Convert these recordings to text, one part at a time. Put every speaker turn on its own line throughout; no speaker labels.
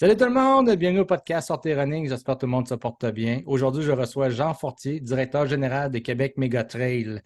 Salut tout le monde, bienvenue au podcast Sortez Running. J'espère que tout le monde se porte bien. Aujourd'hui, je reçois Jean Fortier, directeur général de Québec Méga Trail,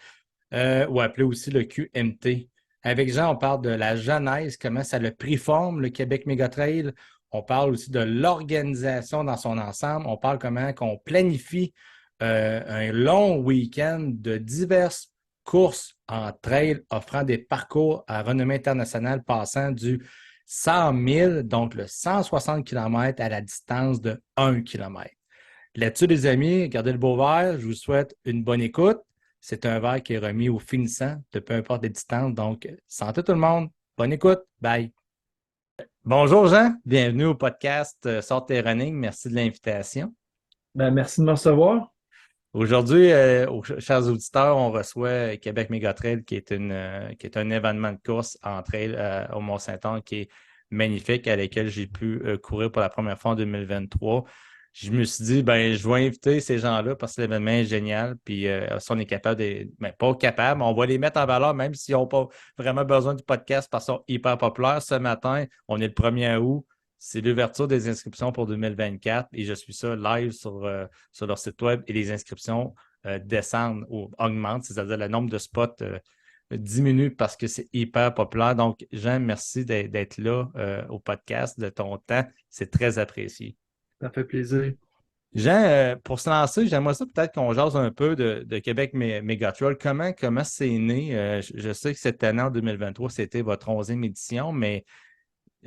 ou appelé aussi le QMT. Avec Jean, on parle de la genèse, comment ça le pris forme, le Québec Méga Trail. On parle aussi de l'organisation dans son ensemble. On parle comment on planifie un long week-end de diverses courses en trail offrant des parcours à renommée internationale passant du 100 000, donc le 160 km à la distance de 1 km. Là-dessus, les amis, gardez le beau verre. Je vous souhaite une bonne écoute. C'est un verre qui est remis au finissant de peu importe les distances. Donc, santé tout le monde. Bonne écoute. Bye. Bonjour Jean, bienvenue au podcast Sortez Running. Merci de l'invitation.
Merci de me recevoir.
Aujourd'hui, chers auditeurs, on reçoit Québec Méga Trail, qui est un événement de course en trail au Mont-Saint-Anne qui est magnifique, à laquelle j'ai pu courir pour la première fois en 2023. Je me suis dit, ben, je vais inviter ces gens-là parce que l'événement est génial. Puis, si on est capable de. Ben, pas capable, on va les mettre en valeur, même s'ils n'ont pas vraiment besoin du podcast parce qu'ils sont hyper populaires. Ce matin, on est le 1er août. C'est l'ouverture des inscriptions pour 2024 et je suis ça live sur leur site web et les inscriptions descendent ou augmentent, c'est-à-dire le nombre de spots diminue parce que c'est hyper populaire. Donc, Jean, merci d'être là au podcast, de ton temps. C'est très apprécié.
Ça fait plaisir.
Jean, pour se lancer, j'aimerais ça peut-être qu'on jase un peu de Québec Megatrail. Comment c'est né? Je sais que cette année, en 2023, c'était votre 11e édition, mais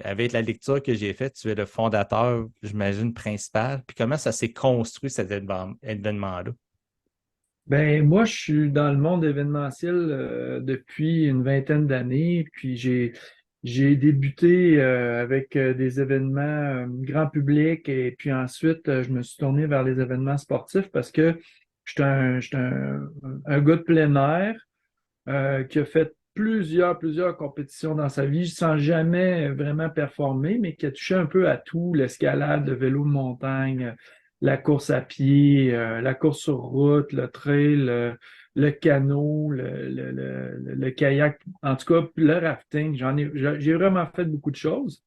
avec la lecture que j'ai faite, tu es le fondateur, j'imagine, principal. Puis comment ça s'est construit, cet événement-là?
Moi, je suis dans le monde événementiel depuis une vingtaine d'années. Puis j'ai débuté avec des événements grand public et puis ensuite, je me suis tourné vers les événements sportifs parce que j'étais un gars de plein air qui a fait plusieurs compétitions dans sa vie sans jamais vraiment performer, mais qui a touché un peu à tout, l'escalade, le vélo de montagne, la course à pied, la course sur route, le trail, le canot, le kayak, en tout cas le rafting. J'ai vraiment fait beaucoup de choses.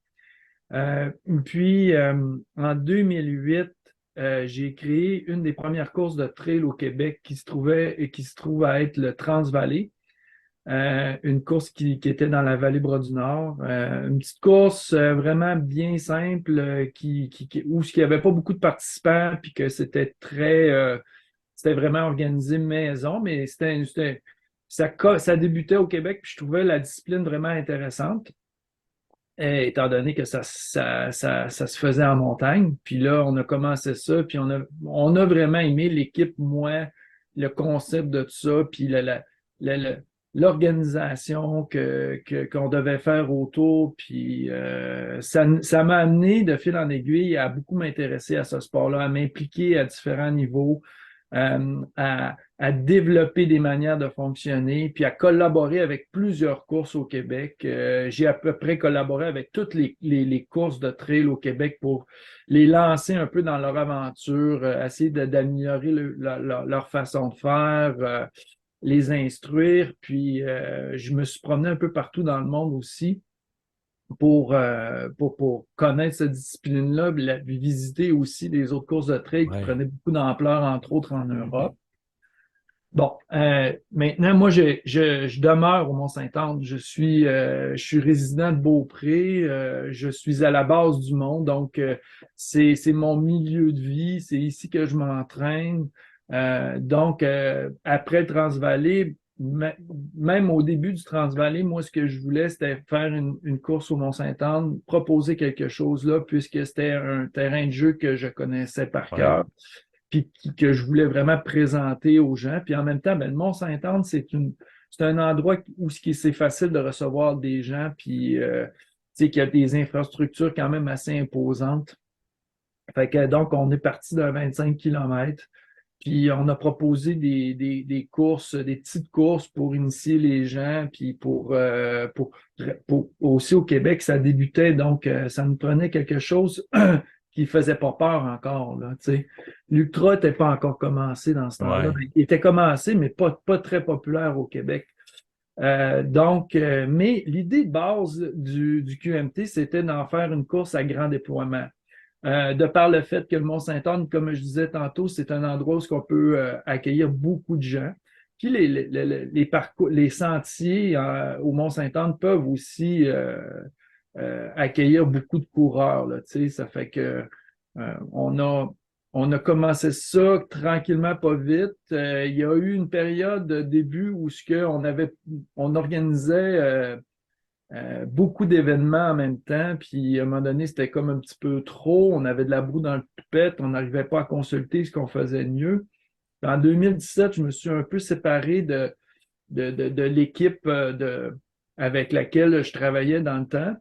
Euh, En 2008, j'ai créé une des premières courses de trail au Québec qui se trouve à être le Transvalley, une course qui était dans la vallée Bras-du-Nord. Une petite course vraiment bien simple où il n'y avait pas beaucoup de participants puis que c'était vraiment organisé maison, mais ça débutait au Québec puis je trouvais la discipline vraiment intéressante. Étant donné que ça se faisait en montagne. Puis là, on a commencé ça, puis on a vraiment aimé l'équipe, moi, le concept de tout ça, puis la- l'organisation qu'on devait faire autour. Puis ça m'a amené de fil en aiguille à beaucoup m'intéresser à ce sport-là, à m'impliquer à différents niveaux, à développer des manières de fonctionner, puis à collaborer avec plusieurs courses au Québec. J'ai à peu près collaboré avec toutes les courses de trail au Québec pour les lancer un peu dans leur aventure, essayer d'améliorer leur façon de faire, les instruire. Puis je me suis promené un peu partout dans le monde aussi pour connaître cette discipline-là, puis visiter aussi les autres courses de trail qui
Ouais.
prenaient beaucoup d'ampleur, entre autres en Europe. Bon, maintenant, moi, je demeure au Mont-Saint-Anne. Je suis résident de Beaupré. Je suis à la base du monde. Donc, c'est mon milieu de vie. C'est ici que je m'entraîne. Après le Transvalley, même au début du Transvalley, moi, ce que je voulais, c'était faire une course au Mont-Saint-Anne, proposer quelque chose là, puisque c'était un terrain de jeu que je connaissais par
Ouais.
cœur puis que je voulais vraiment présenter aux gens. Puis en même temps, ben, le Mont-Saint-Anne, c'est un endroit où c'est facile de recevoir des gens, puis tu sais, qu'il y a des infrastructures quand même assez imposantes. Fait que donc, on est parti d'un 25 km, puis on a proposé des courses, des petites courses pour initier les gens, puis aussi au Québec, ça débutait, donc ça nous prenait quelque chose qui faisait pas peur encore, là, tu sais. L'ultra n'était pas encore commencé dans ce temps-là.
Ouais.
Il était commencé, mais pas très populaire au Québec. Mais l'idée de base du QMT, c'était d'en faire une course à grand déploiement. de par le fait que le Mont-Saint-Anne, comme je disais tantôt, c'est un endroit où on peut accueillir beaucoup de gens. Puis les parcours, les sentiers au Mont-Saint-Anne peuvent aussi accueillir beaucoup de coureurs, là, tu sais, ça fait que euh, on a, on a commencé ça tranquillement, pas vite. Il y a eu une période de début où on organisait beaucoup d'événements en même temps, puis à un moment donné, c'était comme un petit peu trop. On avait de la boue dans le toupette, on n'arrivait pas à consulter ce qu'on faisait de mieux. En 2017, je me suis un peu séparé de l'équipe avec laquelle je travaillais dans le temps,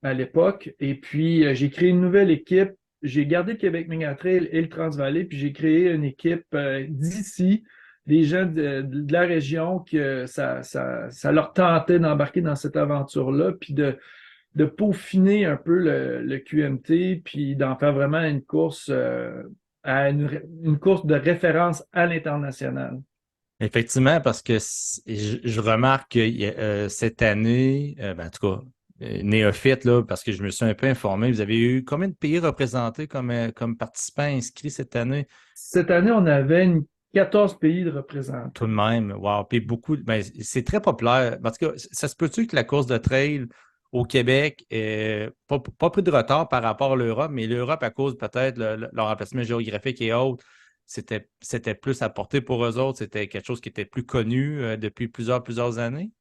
à l'époque. Et puis, j'ai créé une nouvelle équipe. J'ai gardé le Québec Mégatrail et le Transvalley, puis j'ai créé une équipe d'ici, des gens de la région que ça leur tentait d'embarquer dans cette aventure-là, puis de peaufiner un peu le QMT, puis d'en faire vraiment une course, une course de référence à l'international.
Effectivement, parce que je remarque que cette année, ben, en tout cas, néophyte, là, parce que je me suis un peu informé, vous avez eu combien de pays représentés comme participants inscrits cette année?
Cette année, on avait 14 pays de représentants.
Tout de même, wow. Puis beaucoup, ben, c'est très populaire. Parce que ça se peut-tu que la course de trail au Québec ait pas pris de retard par rapport à l'Europe, mais l'Europe, à cause peut-être leur emplacement géographique et autres, c'était plus à portée pour eux autres. C'était quelque chose qui était plus connu depuis plusieurs années.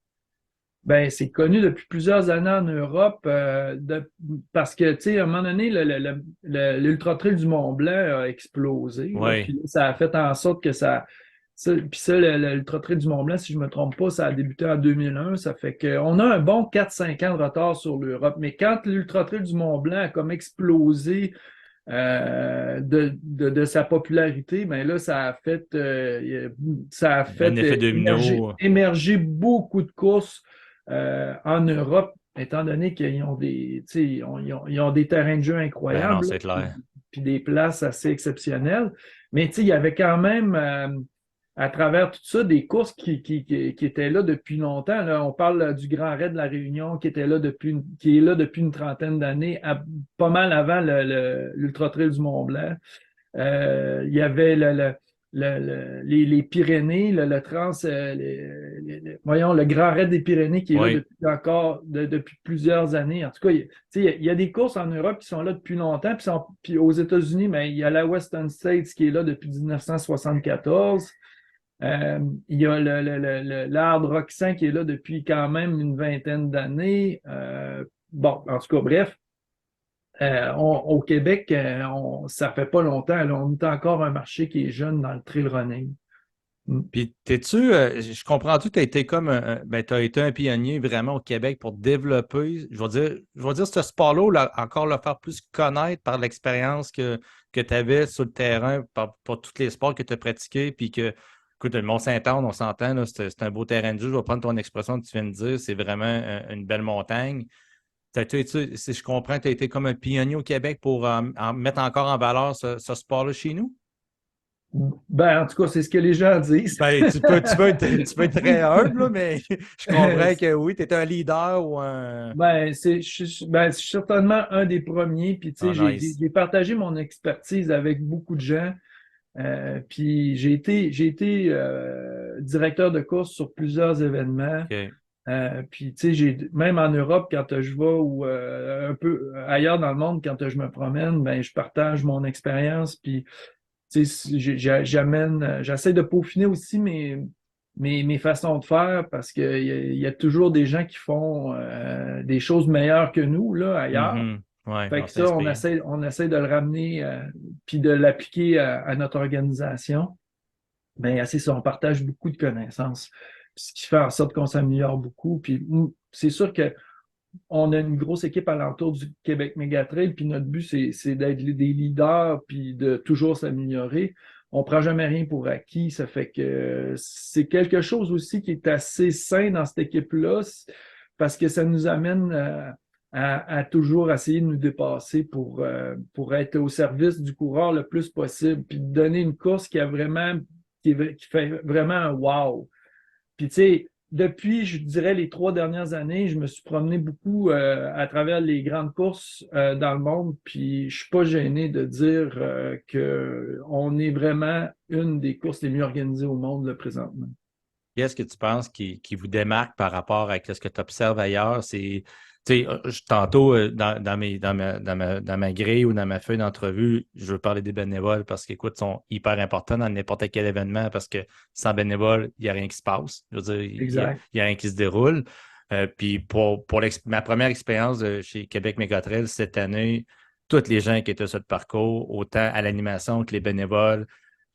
Ben, c'est connu depuis plusieurs années en Europe parce que, tu sais, à un moment donné, l'Ultra Trail du Mont-Blanc a explosé. Là,
Oui.
puis ça a fait en sorte que puis ça, l'Ultra Trail du Mont-Blanc, si je ne me trompe pas, ça a débuté en 2001. Ça fait qu'on a un bon 4-5 ans de retard sur l'Europe. Mais quand l'Ultra Trail du Mont-Blanc a comme explosé de sa popularité, ben là, ça a
Un
fait
effet
émerger,
domino.
émerger beaucoup de courses en Europe, étant donné qu'ils ont tu sais, ils ont des terrains de jeu
Ben non,
incroyables, là,
c'est clair.
puis des places assez exceptionnelles. Mais tu sais, il y avait quand même, à travers tout ça, des courses qui étaient là depuis longtemps. Là. On parle du Grand Raid de la Réunion qui était là qui est là depuis une trentaine d'années, pas mal avant l'Ultra Trail du Mont-Blanc. Il y avait les Pyrénées, le trans, voyons, le Grand Raid des Pyrénées qui est là
Oui.
depuis depuis plusieurs années. En tout cas, il y a des courses en Europe qui sont là depuis longtemps, puis aux États-Unis, mais il y a la Western States qui est là depuis 1974. Il y a l'Hard Rock 100 qui est là depuis quand même une vingtaine d'années. Bon, en tout cas, bref. Au Québec, ça fait pas longtemps. Là, on est encore un marché qui est jeune dans le trail running. Mm.
Puis, je comprends-tu, tu as été comme ben, t'as été un pionnier vraiment au Québec pour développer, je vais dire ce sport-là, encore le faire plus connaître par l'expérience que tu avais sur le terrain, pour tous les sports que tu as pratiqués, puis que, écoute, le Mont-Saint-Anne, on s'entend, là, c'est un beau terrain de jeu. Je vais prendre ton expression que tu viens de dire, c'est vraiment une belle montagne. Si je comprends, tu as été comme un pionnier au Québec pour mettre encore en valeur ce sport-là chez nous?
Ben, en tout cas, c'est ce que les gens disent.
Ben, tu peux être très humble, là, mais je comprends que oui, tu es un leader ou un.
Je suis certainement un des premiers. Puis, tu
Ah,
sais,
nice.
j'ai partagé mon expertise avec beaucoup de gens. Puis, j'ai été directeur de course sur plusieurs événements.
OK.
Puis, tu sais, même en Europe, quand je vais ou un peu ailleurs dans le monde, quand je me promène, ben, je partage mon expérience. Puis, tu sais, j'essaie de peaufiner aussi mes façons de faire parce qu'il y a toujours des gens qui font des choses meilleures que nous, là, ailleurs.
Mhm. Ouais,
Fait
on
que ça,
s'inspire.
on essaie de le ramener puis de l'appliquer à notre organisation. Ben, c'est ça, on partage beaucoup de connaissances. Puis ce qui fait en sorte qu'on s'améliore beaucoup. Puis c'est sûr que on a une grosse équipe alentour du Québec Mégatrail, puis notre but, c'est d'être des leaders, puis de toujours s'améliorer. On ne prend jamais rien pour acquis. Ça fait que c'est quelque chose aussi qui est assez sain dans cette équipe-là, parce que ça nous amène à toujours essayer de nous dépasser pour être au service du coureur le plus possible, puis de donner une course qui fait vraiment un wow. Puis, tu sais, depuis, je dirais, les 3 dernières années, je me suis promené beaucoup à travers les grandes courses dans le monde, puis je suis pas gêné de dire qu'on est vraiment une des courses les mieux organisées au monde là, présentement.
Qu'est-ce que tu penses qui vous démarque par rapport à ce que tu observes ailleurs? Tu sais, tantôt, dans ma grille ou dans ma feuille d'entrevue, je veux parler des bénévoles parce qu'écoute, ils sont hyper importants dans n'importe quel événement parce que sans bénévoles, il n'y a rien qui se passe. Je veux dire,
Exact.
il y a rien qui se déroule. Puis ma première expérience chez Québec Mégatrail cette année, tous les gens qui étaient sur le parcours, autant à l'animation que les bénévoles,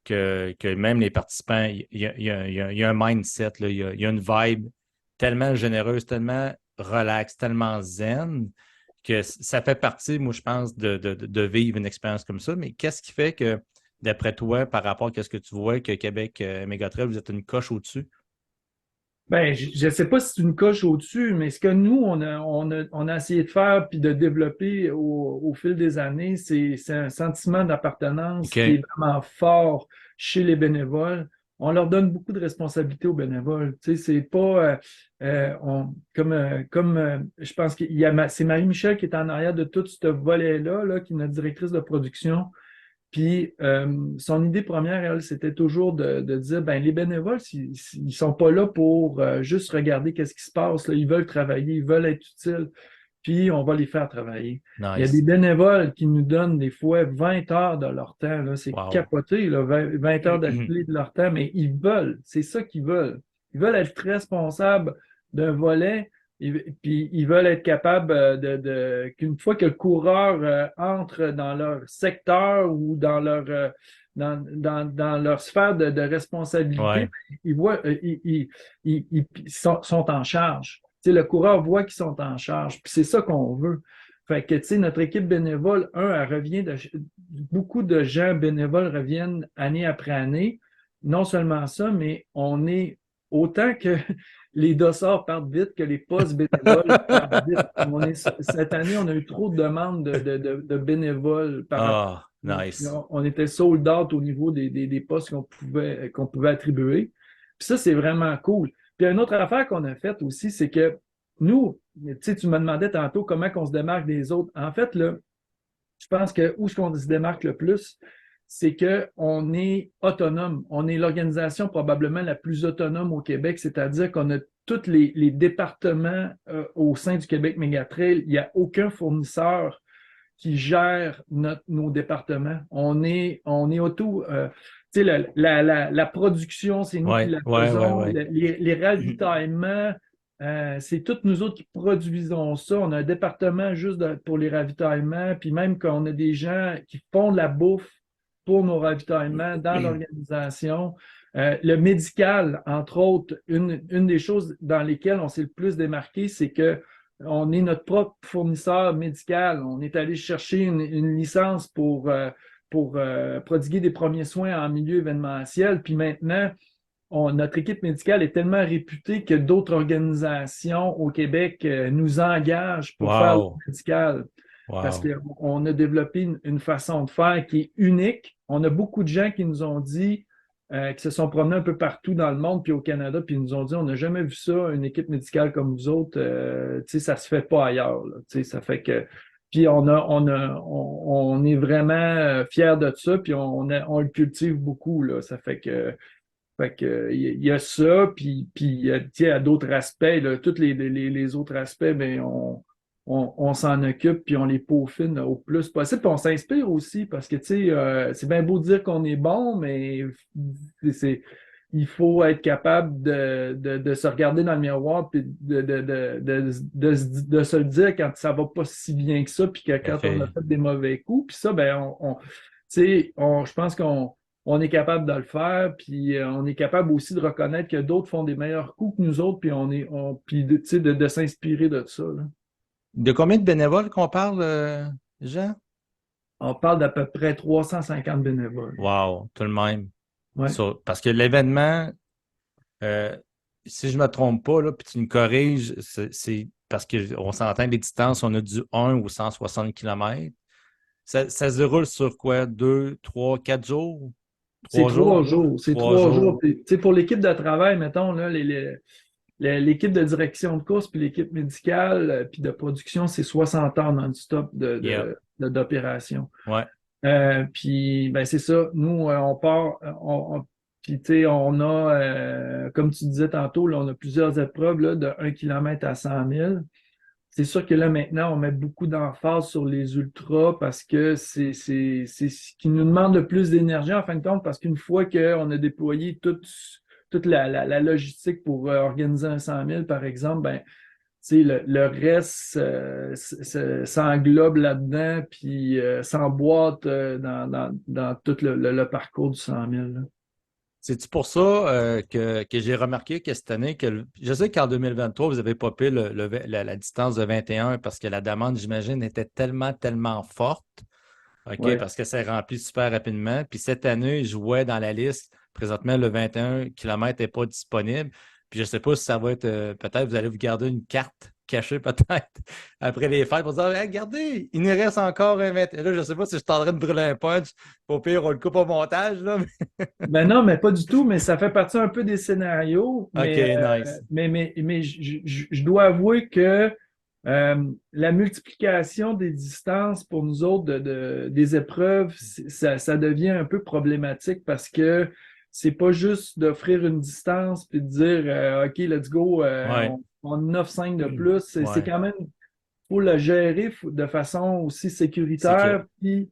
que même les participants, il y a un mindset, là, il y a une vibe tellement généreuse, tellement relax, tellement zen, que ça fait partie, moi, je pense, de vivre une expérience comme ça. Mais qu'est-ce qui fait que, d'après toi, par rapport à ce que tu vois, que Québec Mégatrail, vous êtes une coche au-dessus?
Ben, je ne sais pas si c'est une coche au-dessus, mais ce que nous, on a essayé de faire puis de développer au fil des années, c'est un sentiment d'appartenance qui
OK.
est vraiment fort chez les bénévoles. On leur donne beaucoup de responsabilités aux bénévoles. Tu sais, c'est pas je pense c'est Marie-Michel qui est en arrière de tout ce volet-là, là, qui est notre directrice de production. Puis son idée première, elle, c'était toujours de dire, ben les bénévoles, ils sont pas là pour juste regarder qu'est-ce qui se passe, là. Ils veulent travailler, ils veulent être utiles, puis on va les faire travailler. Il y a des
Nice.
bénévoles qui nous donnent des fois 20 heures de leur temps, là. C'est
Wow.
capoté, là, 20 heures d'affilée de leur temps, mais ils veulent, c'est ça qu'ils veulent. Ils veulent être responsables d'un volet. Puis ils veulent être capables qu'une fois que le coureur entre dans leur secteur ou dans leur sphère de responsabilité,
Ouais.
ils voient, ils sont en charge. Tu sais, le coureur voit qu'ils sont en charge. Puis c'est ça qu'on veut. Fait que, tu sais, notre équipe bénévole, elle revient beaucoup de gens bénévoles reviennent année après année. Non seulement ça, mais on est autant que les dossards partent vite, que les postes bénévoles partent vite. Cette année, on a eu trop de demandes de bénévoles par rapport.
Ah, nice.
On était sold out au niveau des postes qu'on pouvait attribuer. Puis ça, c'est vraiment cool. Puis une autre affaire qu'on a faite aussi, c'est que nous, tu sais, tu me demandais tantôt comment on se démarque des autres. En fait, là, je pense que où est-ce qu'on se démarque le plus, c'est qu'on est autonome. On est l'organisation probablement la plus autonome au Québec, c'est-à-dire qu'on a tous les départements au sein du Québec Mégatrail. Il n'y a aucun fournisseur qui gère nos départements. On est auto. Tu sais, la production, c'est nous qui
Ouais,
la
ouais, ouais,
faisons.
ouais.
Les ravitaillements, c'est toutes nous autres qui produisons ça. On a un département juste pour les ravitaillements, puis même qu'on a des gens qui font de la bouffe pour nos ravitaillements dans l'organisation. Le médical, entre autres, une des choses dans lesquelles on s'est le plus démarqué, c'est que on est notre propre fournisseur médical. On est allé chercher une licence pour prodiguer des premiers soins en milieu événementiel. Puis maintenant, notre équipe médicale est tellement réputée que d'autres organisations au Québec nous engagent pour faire le
Wow.
médical. Parce
Wow.
qu'on a développé une façon de faire qui est unique. On a beaucoup de gens qui nous ont dit, qui se sont promenés un peu partout dans le monde, puis au Canada, puis ils nous ont dit, on n'a jamais vu ça, une équipe médicale comme vous autres, tu sais, ça se fait pas ailleurs, là. Tu sais, ça fait que, puis on est vraiment fiers de ça, puis on le cultive beaucoup, là. Ça fait que il y a ça, puis tu sais, à d'autres aspects, là, tous les autres aspects, ben on s'en occupe, puis on les peaufine au plus possible. Puis on s'inspire aussi, parce que tu sais, c'est bien beau de dire qu'on est bon, mais c'est, il faut être capable de se regarder dans le miroir, puis de se le dire quand ça va pas si bien que ça, puis que
Tout à
quand on a
fait.
fait des mauvais coups, puis ça, ben tu sais, je pense qu'on est capable de le faire, puis on est capable aussi de reconnaître que d'autres font des meilleurs coups que nous autres, puis puis tu sais, de s'inspirer de ça, là.
De combien de bénévoles qu'on parle, Jean?
On parle d'à peu près 350 bénévoles.
Wow, tout le même.
Ouais.
Parce que l'événement, euh, si je ne me trompe pas, là, puis tu me corriges, c'est parce qu'on s'entend les distances, on a du 1 ou 160 km. Ça se déroule sur quoi? 2, 3, 4 jours?
C'est
3 jours?
3 jours. C'est
3
3 jours.
jours.
Puis, tu sais, pour l'équipe de travail, mettons, là, l'équipe de direction de course puis l'équipe médicale puis de production, c'est 60 heures non-stop
Yep.
d'opération.
Ouais.
Puis, ben, c'est ça. Nous, on part, puis, tu sais, on a, comme tu disais tantôt, là, on a plusieurs épreuves là, de 1 km à 100 000. C'est sûr que là, maintenant, on met beaucoup d'emphase sur les ultras parce que c'est ce qui nous demande le plus d'énergie, en fin de compte, parce qu'une fois qu'on a déployé toute la logistique pour organiser un 100 000, par exemple, ben, tu sais, le reste s'englobe là-dedans, puis s'emboîte dans tout le parcours du 100 000. Là.
C'est-tu pour ça que j'ai remarqué que cette année, je sais qu'en 2023, vous avez popé la distance de 21 parce que la demande, j'imagine, était tellement, tellement forte, OK,
Ouais.
parce que ça remplit super rapidement. Puis cette année, je vois dans la liste, présentement, le 21 km n'est pas disponible. Puis je ne sais pas si ça va être, peut-être vous allez vous garder une carte cachée peut-être après les fêtes pour dire, hey, regardez, il nous reste encore un 21. Là, je ne sais pas si je suis en train de brûler un punch. Au pire, on le coupe au montage, là.
Ben non, mais pas du tout, mais ça fait partie un peu des scénarios.
OK, nice.
Mais je dois avouer que la multiplication des distances pour nous autres des épreuves, ça devient un peu problématique parce que c'est pas juste d'offrir une distance puis de dire OK, let's go,
Ouais.
on en offre 5 de plus. C'est
Ouais.
quand même, faut le gérer de façon aussi
C'est que.
sécuritaire. Puis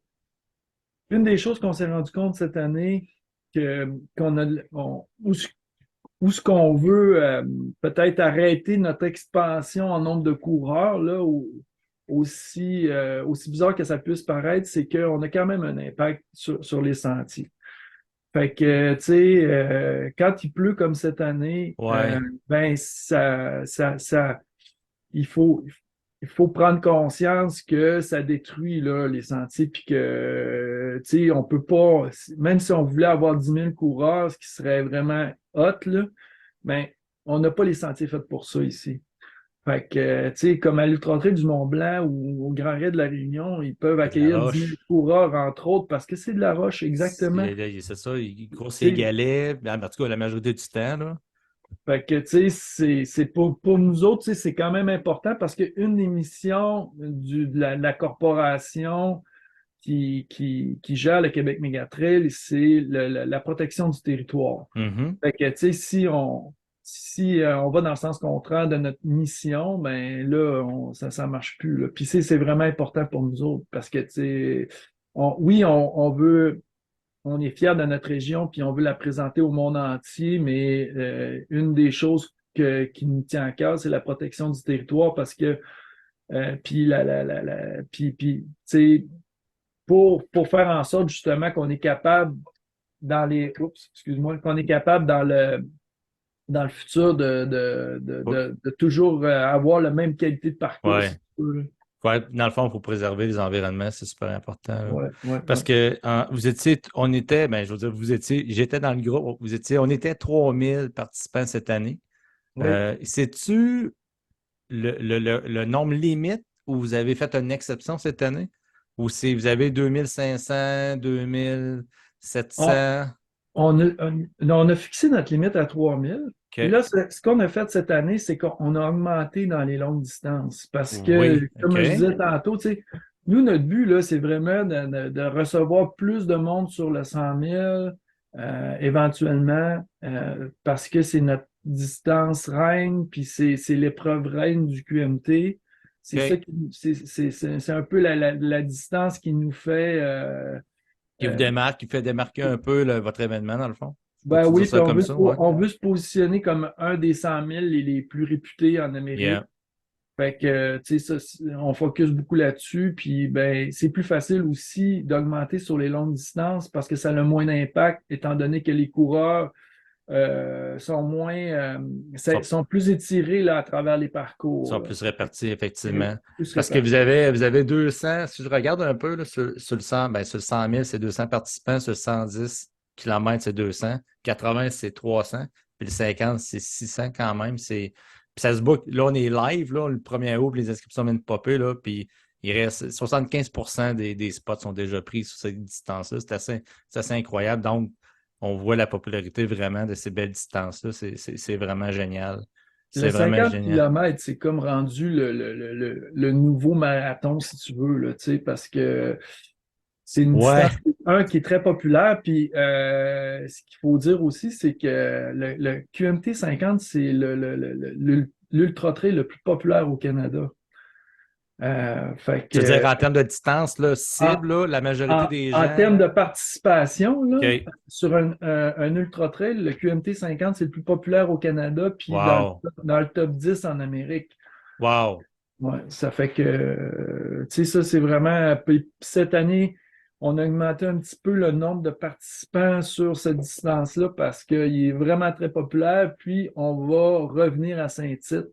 une des choses qu'on s'est rendu compte cette année, qu'on a, où ce qu'on veut peut-être arrêter notre expansion en nombre de coureurs, là, aussi bizarre que ça puisse paraître, c'est qu'on a quand même un impact sur les sentiers. Fait que, tu sais, quand il pleut comme cette année,
Ouais.
ben, il faut, il faut prendre conscience que ça détruit là, les sentiers, puis que, tu sais, on peut pas, même si on voulait avoir 10 000 coureurs, ce qui serait vraiment hot, là, ben, on n'a pas les sentiers faits pour ça ici. Fait que, tu sais, comme à l'Ultra Trail du Mont-Blanc ou au Grand Raid de la Réunion, ils peuvent
C'est de la
accueillir 10 000
roche.
coureurs, entre autres, parce que c'est de la roche, exactement.
C'est ça, il court ses
Tu sais,
galets, en tout cas, la majorité du temps, là.
fait que, tu sais, c'est pour nous autres, tu sais, c'est quand même important parce qu'une des missions de la corporation qui gère le Québec Mégatrail, c'est la protection du territoire.
Mhm.
Fait que, tu sais, si on va dans le sens contraire de notre mission, ben là, ça marche plus, là. Puis c'est vraiment important pour nous autres parce que, tu sais, oui, on veut on est fiers de notre région, puis on veut la présenter au monde entier, mais une des choses qui nous tient à cœur, c'est la protection du territoire parce que, puis, tu sais, pour faire en sorte justement qu'on est capable excuse-moi, qu'on est capable dans le futur de toujours avoir la même qualité de parcours, si
Ouais.
tu veux, là.
Ouais. Dans le fond, il faut préserver les environnements, c'est super important, là.
Ouais, ouais,
Parce
ouais.
que vous étiez, on était, ben, je veux dire, vous étiez, j'étais dans le groupe, on était 3000 participants cette année.
Oui.
Sais-tu le nombre limite où vous avez fait une exception cette année? Ou c'est vous avez 2500,
On,
2700?
on a fixé notre limite à 3 000. Puis
OK.
là, ce qu'on a fait cette année, c'est qu'on a augmenté dans les longues distances. Parce que,
Oui, OK.
comme je disais tantôt, tu sais, nous, notre but, là, c'est vraiment de recevoir plus de monde sur le 100 000, éventuellement, parce que c'est notre distance reine, puis c'est l'épreuve reine du QMT. C'est ça
OK.
c'est un peu la distance qui nous fait
Qui vous
euh,
démarque, qui fait démarquer un peu votre événement, dans le fond.
ben
Peux-tu dire
oui, puis
ça comme ça? Ouais.
on veut se positionner comme un des 100 000 les plus réputés en Amérique.
Yeah.
Fait que, tu sais, ça, on focus beaucoup là-dessus. Puis, ben, c'est plus facile aussi d'augmenter sur les longues distances parce que ça a moins d'impact, étant donné que les coureurs sont
Sont,
sont plus étirés là, à travers les parcours,
sont
là.
plus répartis,
Et
effectivement.
plus
Parce que
répartis.
vous avez 200, si je regarde un peu là, sur le 100, ben, sur le 100 000, c'est 200 participants, sur le 110 km, c'est 200, 80, c'est 300, puis le 50, c'est 600 quand même. Puis ça se book. Là, on est live, là, le 1er août, puis les inscriptions viennent de popper, là, puis il reste 75 des spots sont déjà pris sur cette distance-là. C'est assez incroyable. Donc, on voit la popularité vraiment de ces belles distances-là. C'est vraiment génial.
Le
C'est vraiment
50
génial.
km, c'est comme rendu le nouveau marathon, si tu veux, là, tu sais, parce que c'est une distance,
Ouais,
qui est très populaire. Puis ce qu'il faut dire aussi, c'est que le QMT 50, c'est l'ultra trail le plus populaire au Canada. Fait
je veux dire,
que
en termes de distance, là,
en,
cible, là, la majorité des
en
gens,
termes de participation, là,
OK,
sur un ultra trail, le QMT 50, c'est le plus populaire au Canada, puis
wow,
dans le top 10 en Amérique.
wow.
Ouais, ça fait que, tu sais, ça, c'est vraiment. Puis cette année, on a augmenté un petit peu le nombre de participants sur cette distance-là parce qu'il est vraiment très populaire. Puis, on va revenir à Saint-Tite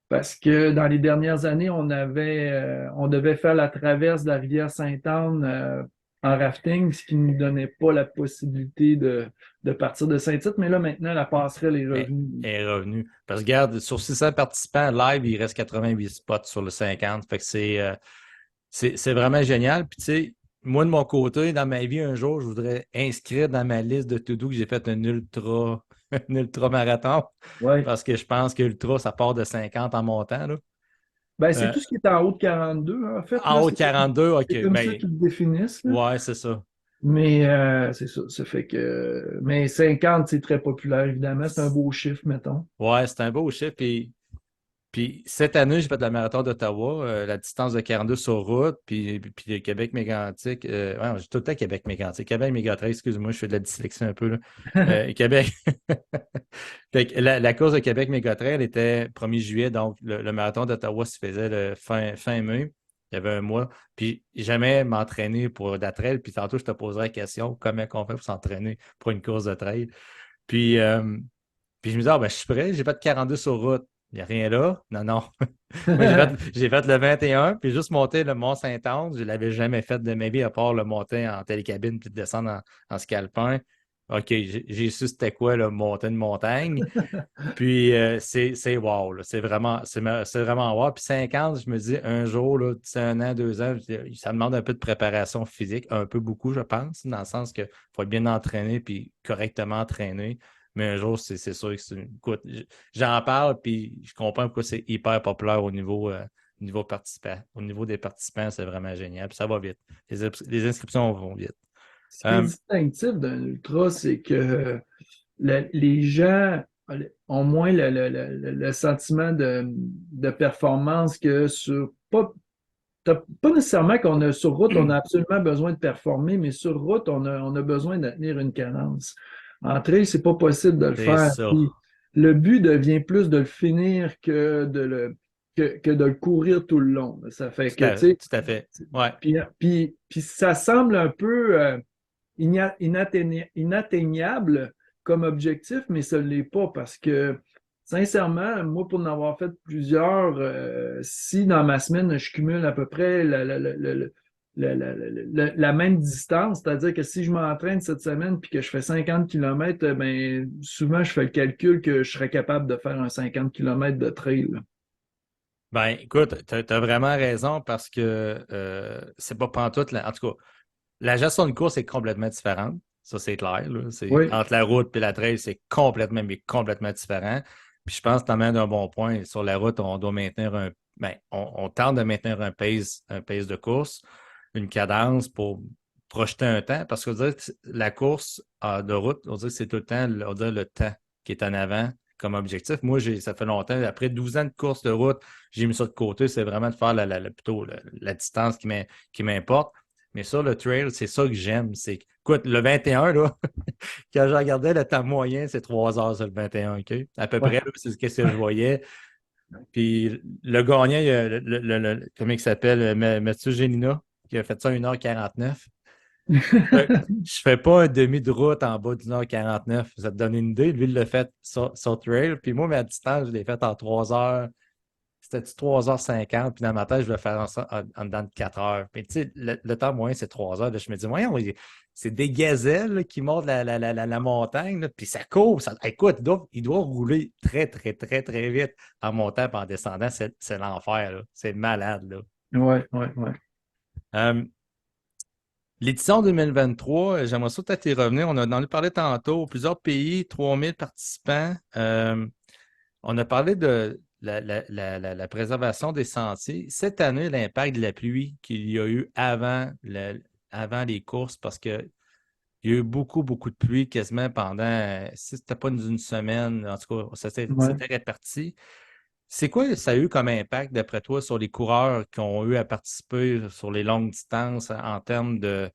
parce que dans les dernières années, on devait faire la traverse de la rivière Sainte-Anne en rafting, ce qui ne nous donnait pas la possibilité de partir de Saint-Tite. Mais là, maintenant, la passerelle est
est,
revenue.
est revenu. Parce que, regarde, sur 600 participants live, il reste 88 spots sur le 50. Fait que c'est vraiment génial. Puis, tu sais, moi, de mon côté, dans ma vie, un jour, je voudrais inscrire dans ma liste de to-do que j'ai fait un ultra, un ultra marathon.
Ouais.
Parce que je pense que l'ultra, ça part de 50 en montant, là.
Ben, c'est
Euh,
tout ce qui est en haut de 42, en fait,
en
là.
haut de 42,
C'est
OK.
comme ça
Ben,
qu'ils le définissent, là.
ouais, c'est ça.
Mais c'est ça. Ça fait que. Mais 50, c'est très populaire, évidemment. C'est un beau chiffre, mettons.
Ouais, c'est un beau chiffre. Puis cette année, j'ai fait le marathon d'Ottawa, la distance de 42 sur route, puis le Québec-Mégantic. Ouais, j'ai tout le temps Québec-Mégantic. Québec-Mégantic, excuse-moi, je fais de la dyslexie un peu, là. Québec. Fait que la course de Québec-Mégantic, elle était 1er juillet, donc le marathon d'Ottawa se faisait le fin mai. Il y avait un mois. Puis jamais m'entraîner pour de la trail. Puis tantôt, je te poserai la question, comment on fait pour s'entraîner pour une course de trail? Puis, puis je me disais, ah, ben, je suis prêt, j'ai fait 42 sur route. Il n'y a rien là. Non, non. Moi, j'ai fait le 21, puis juste monter le Mont-Saint-Anne. Je ne l'avais jamais fait de ma vie, à part le monter en télécabine puis de descendre en scalpin. OK, j'ai su c'était quoi, le monter une montagne. Puis c'est wow, là. C'est vraiment wow. Puis 50, je me dis, un jour, là, c'est un an, 2 ans, ça demande un peu de préparation physique, un peu beaucoup, je pense, dans le sens qu'il faut être bien entraîné puis correctement entraîné. Mais un jour, c'est sûr que c'est une. Écoute, j'en parle, puis je comprends pourquoi c'est hyper populaire au niveau participant. Au niveau des participants, c'est vraiment génial. Puis ça va vite. Les inscriptions vont vite.
Ce qui est
Euh,
distinctif d'un ultra, c'est que les gens ont moins le sentiment de performance que sur. Pas nécessairement qu'on a sur route, on a absolument besoin de performer, mais sur route, on a besoin de tenir une cadence. En trail, c'est pas possible de le
c'est
faire.
ça.
Puis, le but devient plus de le finir que de le courir tout le long. Ça fait que, tu sais,
Tout à fait. Ouais.
puis ça semble un peu inatteignable comme objectif, mais ça ne l'est pas parce que, sincèrement, moi, pour en avoir fait plusieurs, si dans ma semaine, je cumule à peu près la même distance, c'est-à-dire que si je m'entraîne cette semaine puis que je fais 50 km, ben, souvent, je fais le calcul que je serais capable de faire un 50 km de trail, là.
Ben, écoute, tu as vraiment raison parce que c'est pas pantoute. En tout cas, la gestion de course est complètement différente. Ça, c'est clair, là.
Oui,
Entre la route et la trail, c'est complètement, mais complètement différent. Puis je pense que tu amènes un bon point. Sur la route, on doit maintenir ben, on tente de maintenir un pace de course, une cadence pour projeter un temps. Parce que la course de route, on dirait que c'est tout le temps, on dirait le temps qui est en avant comme objectif. Moi, ça fait longtemps, après 12 ans de course de route, j'ai mis ça de côté. C'est vraiment de faire plutôt la distance qui m'importe. Mais sur le trail, c'est ça que j'aime. Écoute, le 21, là, quand je regardais le temps moyen, c'est 3 heures sur le 21, OK? À peu
ouais.
près, là, c'est ce que je voyais. Puis le gagnant, il y a comment il s'appelle? Mathieu Génina, qui a fait ça 1h49. Je fais pas un demi de route en bas d'1h49. Ça te donne une idée. Lui, il l'a fait sur trail. Puis moi, ma distance, je l'ai faite en 3 heures. C'était 3h50, puis dans ma tête, je vais faire ça en dedans de 4 heures. Mais tu sais, le temps moyen, c'est 3 heures. Là, je me dis, voyons, c'est des gazelles là, qui montent la montagne, là, puis ça court. Écoute, il doit rouler très, très, très, très vite en montant et en descendant. C'est l'enfer, là. C'est malade, là.
Ouais, ouais, ouais.
Euh, L'édition 2023, j'aimerais ça peut-être y revenir. On en a parlé tantôt. Plusieurs pays, 3000 participants. On a parlé de la préservation des sentiers. Cette année, l'impact de la pluie qu'il y a eu avant les courses, parce qu'il y a eu beaucoup, beaucoup de pluie quasiment pendant, si c'était pas une semaine, en tout cas,
Ouais.
c'était réparti. C'est quoi ça a eu comme impact, d'après toi, sur les coureurs qui ont eu à participer sur les longues distances en termes de,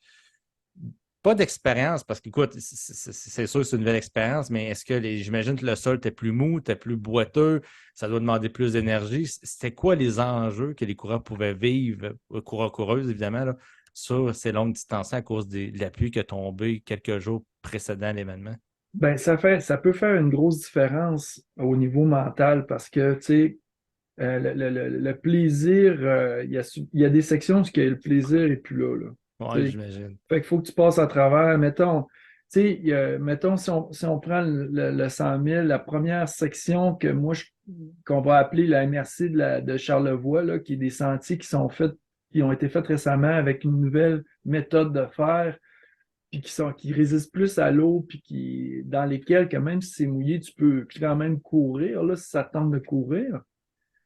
pas d'expérience, parce qu'écoute, c'est sûr que c'est une nouvelle expérience, mais est-ce que j'imagine que le sol était plus mou, était plus boiteux, ça doit demander plus d'énergie. C'était quoi les enjeux que les coureurs pouvaient vivre, coureurs, coureuses, évidemment, là, sur ces longues distances à cause de la pluie qui a tombé quelques jours précédant l'événement?
Ben, ça peut faire une grosse différence au niveau mental parce que, tu sais, le plaisir, il y a des sections où le plaisir est plus là, là.
Oui,
Tu sais,
j'imagine.
fait qu'il faut que tu passes à travers. Mettons, tu sais, mettons, si on prend le 100 000, la première section qu'on va appeler la MRC de Charlevoix, là, qui est des sentiers qui ont été faits récemment avec une nouvelle méthode de faire, puis qui résistent plus à l'eau, puis dans lesquels, que même si c'est mouillé, tu peux quand même courir, là, si ça te tente de courir.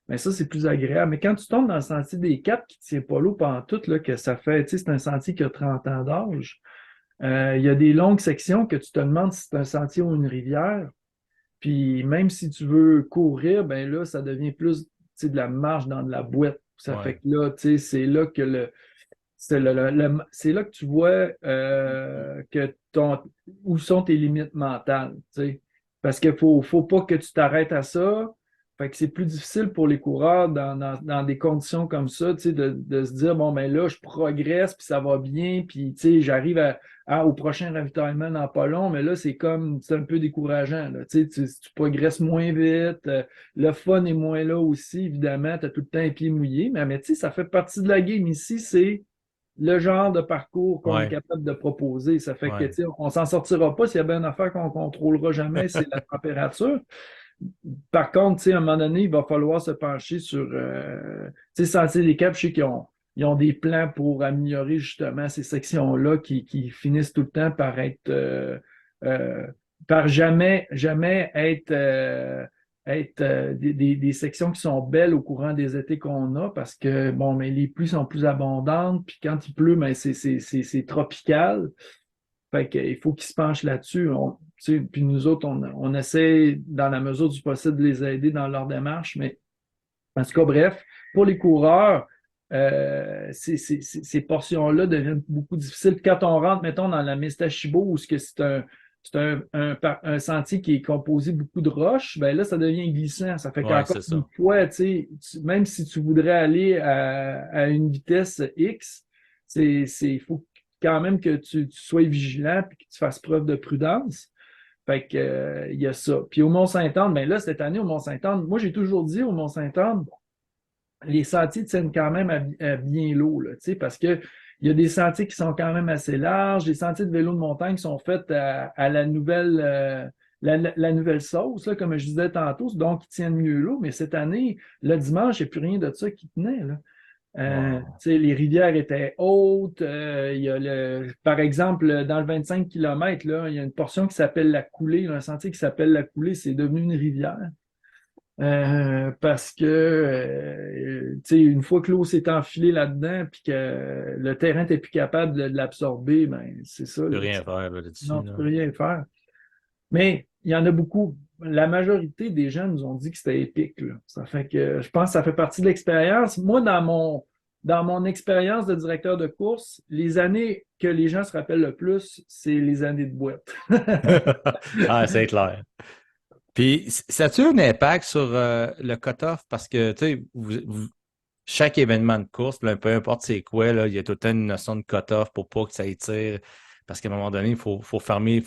Mais ça, c'est plus agréable. Mais quand tu tombes dans le sentier des Caps qui ne tient pas l'eau pendant tout, là, que ça fait, tu sais, c'est un sentier qui a 30 ans d'âge. Il y a des longues sections que tu te demandes si c'est un sentier ou une rivière. Puis même si tu veux courir, ben là, ça devient plus, tu sais, de la marche dans de la boîte. Ça fait
Ouais.
que là, tu sais, c'est là que tu vois où sont tes limites mentales, tu sais. Parce qu'il faut pas que tu t'arrêtes à ça. Fait que c'est plus difficile pour les coureurs dans des conditions comme ça, tu sais, de se dire, bon, ben là, je progresse, puis ça va bien, puis tu sais, j'arrive au prochain ravitaillement dans pas long, mais là, c'est un peu décourageant, là. Tu progresses moins vite, le fun est moins là aussi, évidemment, tu as tout le temps les pieds mouillés, mais tu sais, ça fait partie de la game ici, c'est le genre de parcours qu'on est
Ouais.
capable de proposer. Ça fait que, tu
Ouais.
sais, on s'en sortira pas s'il y a bien une affaire qu'on ne contrôlera jamais, c'est la température. Par contre, tu sais, à un moment donné, il va falloir se pencher sur, tu sais, Sentier des Caps, je sais ils ont des plans pour améliorer justement ces sections-là qui finissent tout le temps par être, euh, par jamais être des sections qui sont belles au courant des étés qu'on a parce que, bon, mais les pluies sont plus abondantes, puis quand il pleut, ben, c'est tropical. Fait qu'il faut qu'ils se penchent là-dessus. Puis nous autres, on essaie, dans la mesure du possible, de les aider dans leur démarche. Mais en tout cas, bref, pour les coureurs, ces portions-là deviennent beaucoup difficiles. Quand on rentre, mettons, dans la Mistachibo, où c'est un sentier qui est composé beaucoup de roches, ben là, ça devient glissant. Ça fait
Ouais,
qu'encore
c'est
une
ça.
fois, même si tu voudrais aller à une vitesse X, il faut quand même que tu sois vigilant et que tu fasses preuve de prudence. Fait que, il y a ça. Puis au Mont-Saint-Anne, ben là, cette année, au Mont-Saint-Anne, moi, j'ai toujours dit au Mont-Saint-Anne, les sentiers tiennent quand même à bien l'eau, là, tu sais, parce que il y a des sentiers qui sont quand même assez larges, des sentiers de vélo de montagne qui sont faits à la nouvelle sauce, là, comme je disais tantôt, donc ils tiennent mieux l'eau. Mais cette année, le dimanche, il n'y a plus rien de ça qui tenait, là. Tu
Wow.
sais, les rivières étaient hautes. Il y a par exemple, dans le 25 km, là, il y a une portion qui s'appelle la Coulée, un sentier qui s'appelle la Coulée, c'est devenu une rivière. Parce que, tu sais, une fois que l'eau s'est enfilée là-dedans, puis que le terrain n'était plus capable de l'absorber, ben c'est ça,
Je peux
là,
rien faire là, dessus
non, tu
là.
peux rien faire. Mais il y en a beaucoup. La majorité des gens nous ont dit que c'était épique, là. Ça fait que je pense que ça fait partie de l'expérience. Moi, dans mon expérience de directeur de course, les années que les gens se rappellent le plus, c'est les années de boîte.
Ah, c'est clair. Puis, ça a-tu un impact sur le cut-off? Parce que, tu sais, chaque événement de course, là, peu importe c'est quoi, là, il y a tout le temps une notion de cut-off pour pas que ça étire. Parce qu'à un moment donné, il faut fermer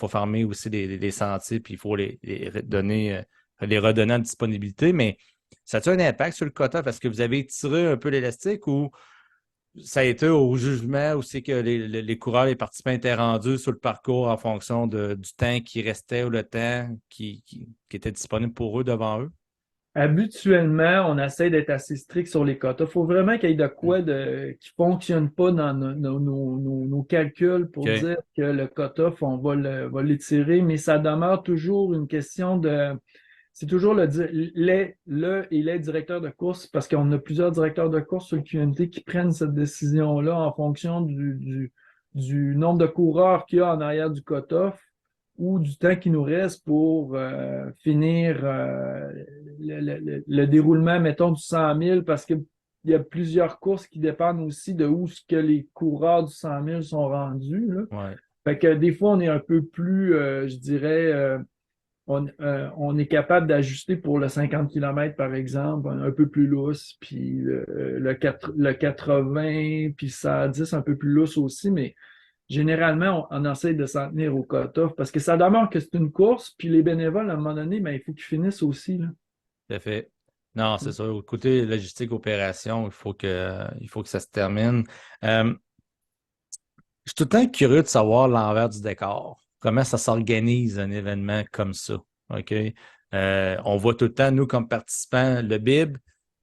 aussi les sentiers, puis il faut les redonner en disponibilité. Mais ça a-tu un impact sur le cut-off? Est-ce que vous avez tiré un peu l'élastique ou ça a été au jugement où c'est que les coureurs, les participants étaient rendus sur le parcours en fonction du temps qui restait ou le temps qui était disponible pour eux devant eux?
Habituellement, on essaie d'être assez strict sur les quotas. Il faut vraiment qu'il y ait de
Hmm.
quoi qui ne fonctionne pas dans nos calculs pour
OK.
dire que le quota, on va l'étirer, mais ça demeure toujours une question c'est toujours les directeurs de course, parce qu'on a plusieurs directeurs de course sur le QMT qui prennent cette décision-là en fonction du nombre de coureurs qu'il y a en arrière du cut-off ou du temps qui nous reste pour finir le déroulement, mettons, du 100 000, parce qu'il y a plusieurs courses qui dépendent aussi de où ce que les coureurs du 100 000 sont rendus, là.
Ouais.
Fait que des fois, on est un peu plus, je dirais, on est capable d'ajuster pour le 50 km, par exemple, un peu plus lousse, puis le 80, puis 110, un peu plus lousse aussi, mais généralement, on essaie de s'en tenir au cut-off parce que ça demeure que c'est une course, puis les bénévoles, à un moment donné, ben, il faut qu'ils finissent aussi, là.
Tout à fait. Non, c'est ça. Côté logistique, opération, il faut que ça se termine. Je suis tout le temps curieux de savoir l'envers du décor. Comment ça s'organise un événement comme ça. OK? On voit tout le temps, nous, comme participants, le bib,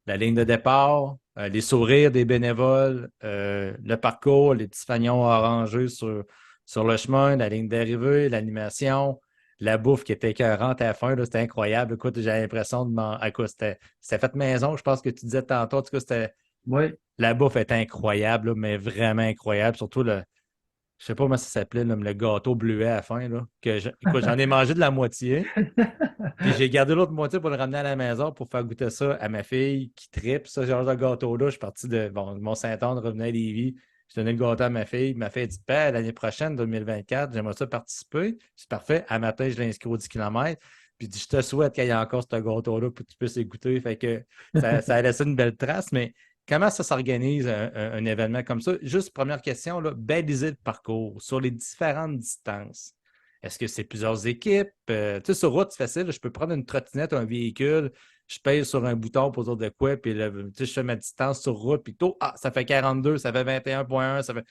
la ligne de départ, les sourires des bénévoles, le parcours, les petits fanions orangés sur le chemin, la ligne d'arrivée, l'animation, la bouffe qui était écœurante à la fin. Là, c'était incroyable. Écoute, j'ai l'impression de m'en. Écoute, c'était fait maison, je pense que tu disais tantôt. En tout cas,
Oui.
la bouffe était incroyable, là, mais vraiment incroyable. Surtout je sais pas comment ça s'appelait, là, mais le gâteau bleuet à la fin, là, écoute, j'en ai mangé de la moitié, puis j'ai gardé l'autre moitié pour le ramener à la maison pour faire goûter ça à ma fille qui tripe ce genre de gâteau-là. Je suis parti de Mont-Saint-Anne, revenais à Lévis. Je donnais le gâteau à ma fille. Ma fille dit, ben, l'année prochaine, 2024, j'aimerais ça participer. C'est parfait. À matin, je l'ai inscrit au 10 km. Puis je te souhaite qu'il y ait encore ce gâteau-là pour que tu puisses y goûter. Fait que ça a laissé une belle trace, mais comment ça s'organise un événement comme ça? Juste première question, là, baliser le parcours sur les différentes distances. Est-ce que c'est plusieurs équipes? Tu sais, sur route, c'est facile. Là, je peux prendre une trottinette, un véhicule, je pèse sur un bouton pour dire de quoi, puis là, tu sais, je fais ma distance sur route, puis tout, ça fait 42, ça fait 21,1, ça fait.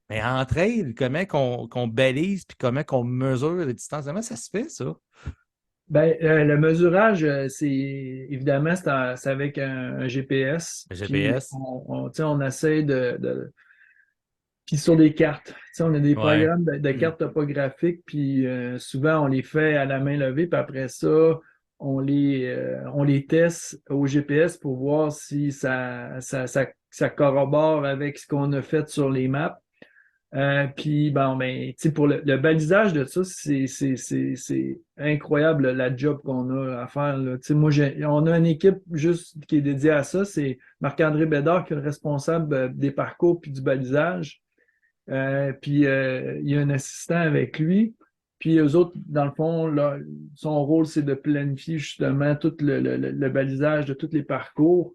Mais en trail, comment qu'on balise, puis comment qu'on mesure les distances? Comment ça se fait, ça?
Ben, le mesurage, c'est évidemment, c'est avec un GPS.
Le
Puis
GPS?
tu sais, on essaie puis sur des cartes. Tu sais, on a des
Ouais.
programmes de cartes topographiques, puis souvent on les fait à la main levée, puis après ça, on les teste au GPS pour voir si ça corrobore avec ce qu'on a fait sur les maps. Puis, bon, ben, tu sais, pour le balisage de ça, c'est incroyable la job qu'on a à faire, là. Tu sais, moi, on a une équipe juste qui est dédiée à ça. C'est Marc-André Bédard qui est le responsable des parcours puis du balisage. Puis, il y a un assistant avec lui. Puis, eux autres, dans le fond, son rôle, c'est de planifier justement tout le balisage de tous les parcours.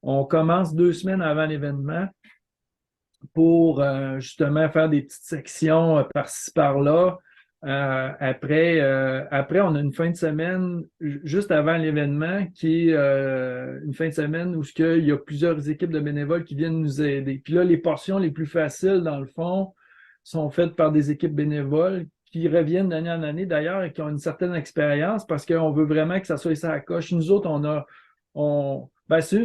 On commence 2 semaines avant l'événement pour justement faire des petites sections par-ci, par-là. Après, on a une fin de semaine juste avant l'événement qui est une fin de semaine où il y a plusieurs équipes de bénévoles qui viennent nous aider. Puis là, les portions les plus faciles, dans le fond, sont faites par des équipes bénévoles qui reviennent d'année en année d'ailleurs et qui ont une certaine expérience parce qu'on veut vraiment que ça soit ça à coche. Nous autres, c'est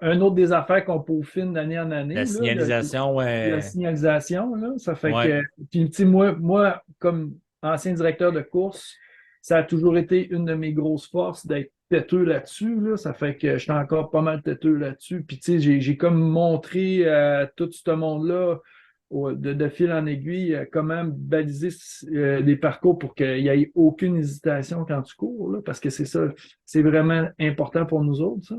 un autre des affaires qu'on peaufine d'année en
La
année, là,
signalisation,
la
ouais.
signalisation, là. Ça fait
Ouais.
que, puis, tu sais, moi, comme ancien directeur de course, ça a toujours été une de mes grosses forces d'être têteux là-dessus, là. Ça fait que je suis encore pas mal têteux là-dessus. Puis, tu sais, j'ai comme montré à tout ce monde-là, de fil en aiguille, comment baliser des parcours pour qu'il n'y ait aucune hésitation quand tu cours, là, parce que c'est ça, c'est vraiment important pour nous autres, ça.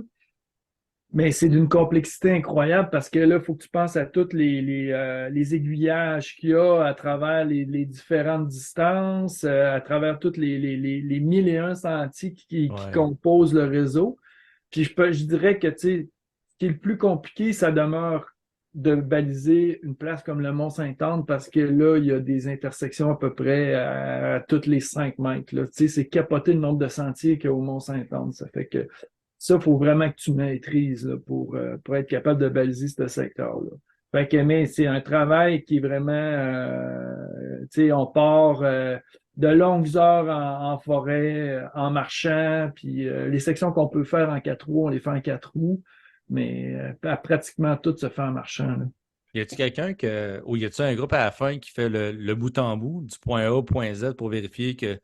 Mais c'est d'une complexité incroyable parce que là, il faut que tu penses à tous les aiguillages qu'il y a à travers les différentes distances, à travers tous les 1001 sentiers qui
Ouais.
composent le réseau. Puis je dirais que, tu sais, ce qui est le plus compliqué, ça demeure de baliser une place comme le Mont-Saint-Anne parce que là, il y a des intersections à peu près à toutes les 5 mètres, là. Tu sais, c'est capoter le nombre de sentiers qu'il y a au Mont-Saint-Anne. Ça fait que ça, il faut vraiment que tu maîtrises là, pour être capable de baliser ce secteur-là. Fait que, mais c'est un travail qui est vraiment, tu sais, on part de longues heures en forêt, en marchant, puis les sections qu'on peut faire en 4 roues, on les fait en 4 roues, mais pratiquement tout se fait en marchant, là.
Y a-tu ou y a-tu un groupe à la fin qui fait le bout en bout, du point A au point Z pour vérifier que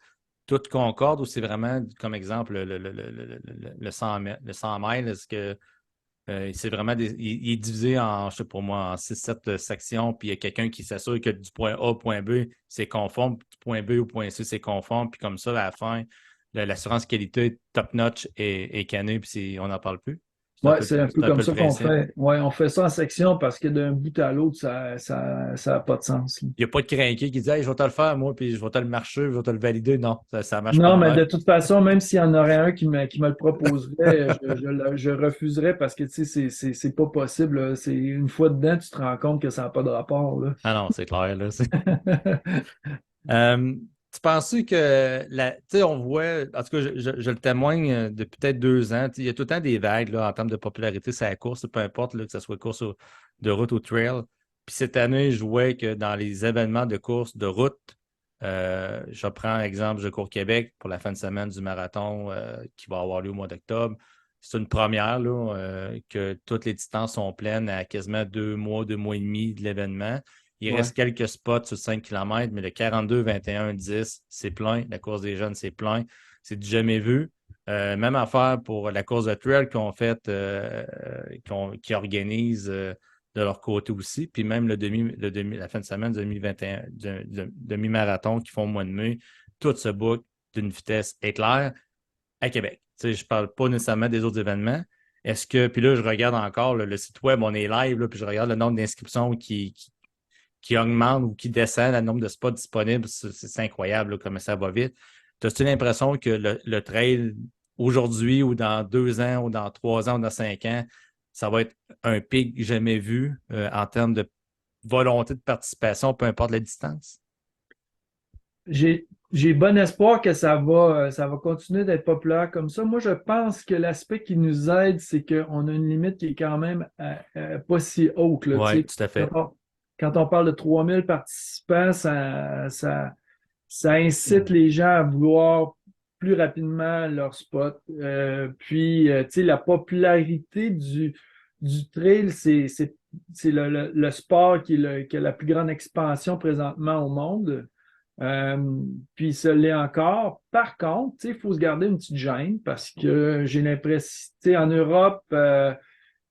tout concorde ou c'est vraiment, comme exemple, le 100, le 100 miles, est-ce que c'est vraiment il est divisé en, je sais pas moi, en 6-7 sections, puis il y a quelqu'un qui s'assure que du point A au point B, c'est conforme, puis du point B au point C, c'est conforme, puis comme ça, à la fin, l'assurance qualité top-notch est cannée, puis on n'en parle plus.
Ouais, c'est un peu
C'est un
comme
peu le
ça qu'on
principe.
fait. Ouais, on fait ça en section parce que d'un bout à l'autre, ça a pas de sens, là.
Il n'y a pas de crinqué qui dit hey, je vais te le faire, moi, puis je vais te le marcher, je vais te le valider. Non, ça ne marche pas
Non,
de
mais
même.
de toute façon, même s'il y en aurait un qui me le proposerait, je refuserais parce que tu sais, c'est pas possible, là. C'est une fois dedans, tu te rends compte que ça n'a pas de rapport, là.
Ah non, c'est clair, là. Euh, tu penses que, tu sais, on voit, en tout cas, je le témoigne depuis peut-être 2 ans, il y a tout le temps des vagues là, en termes de popularité sur la course, peu importe là, que ce soit course de route ou trail. Puis cette année, je vois que dans les événements de course de route, je prends l'exemple, je cours Québec pour la fin de semaine du marathon qui va avoir lieu au mois d'octobre. C'est une première là, que toutes les distances sont pleines à quasiment 2 mois, 2 mois et demi de l'événement. Il
Ouais.
reste quelques spots sur 5 km, mais le 42, 21, 10, c'est plein. La course des jeunes, c'est plein. C'est du jamais vu. Même affaire pour la course de trail qu'on fait, qui organise de leur côté aussi. Puis même la fin de semaine 2021, demi-marathon qui font au mois de mai, tout se book d'une vitesse éclair à Québec. Tu sais, je ne parle pas nécessairement des autres événements. Est-ce que, puis là, je regarde encore le site web, on est live, là, puis je regarde le nombre d'inscriptions qui augmente ou qui descend le nombre de spots disponibles. C'est incroyable là, comme ça va vite. As-tu l'impression que le trail aujourd'hui ou dans 2 ans ou dans 3 ans ou dans 5 ans, ça va être un pic jamais vu en termes de volonté de participation, peu importe la distance?
J'ai bon espoir que ça va continuer d'être populaire comme ça. Moi, je pense que l'aspect qui nous aide, c'est qu'on a une limite qui est quand même pas si haute, là, tu
Oui,
sais.
tout à
Quand
fait.
on, quand on parle de 3000 participants, ça incite les gens à vouloir plus rapidement leur spot. Puis, tu sais, la popularité du trail, c'est le sport qui a la plus grande expansion présentement au monde. Puis, ça l'est encore. Par contre, tu sais, il faut se garder une petite gêne parce que j'ai l'impression, tu sais, en Europe,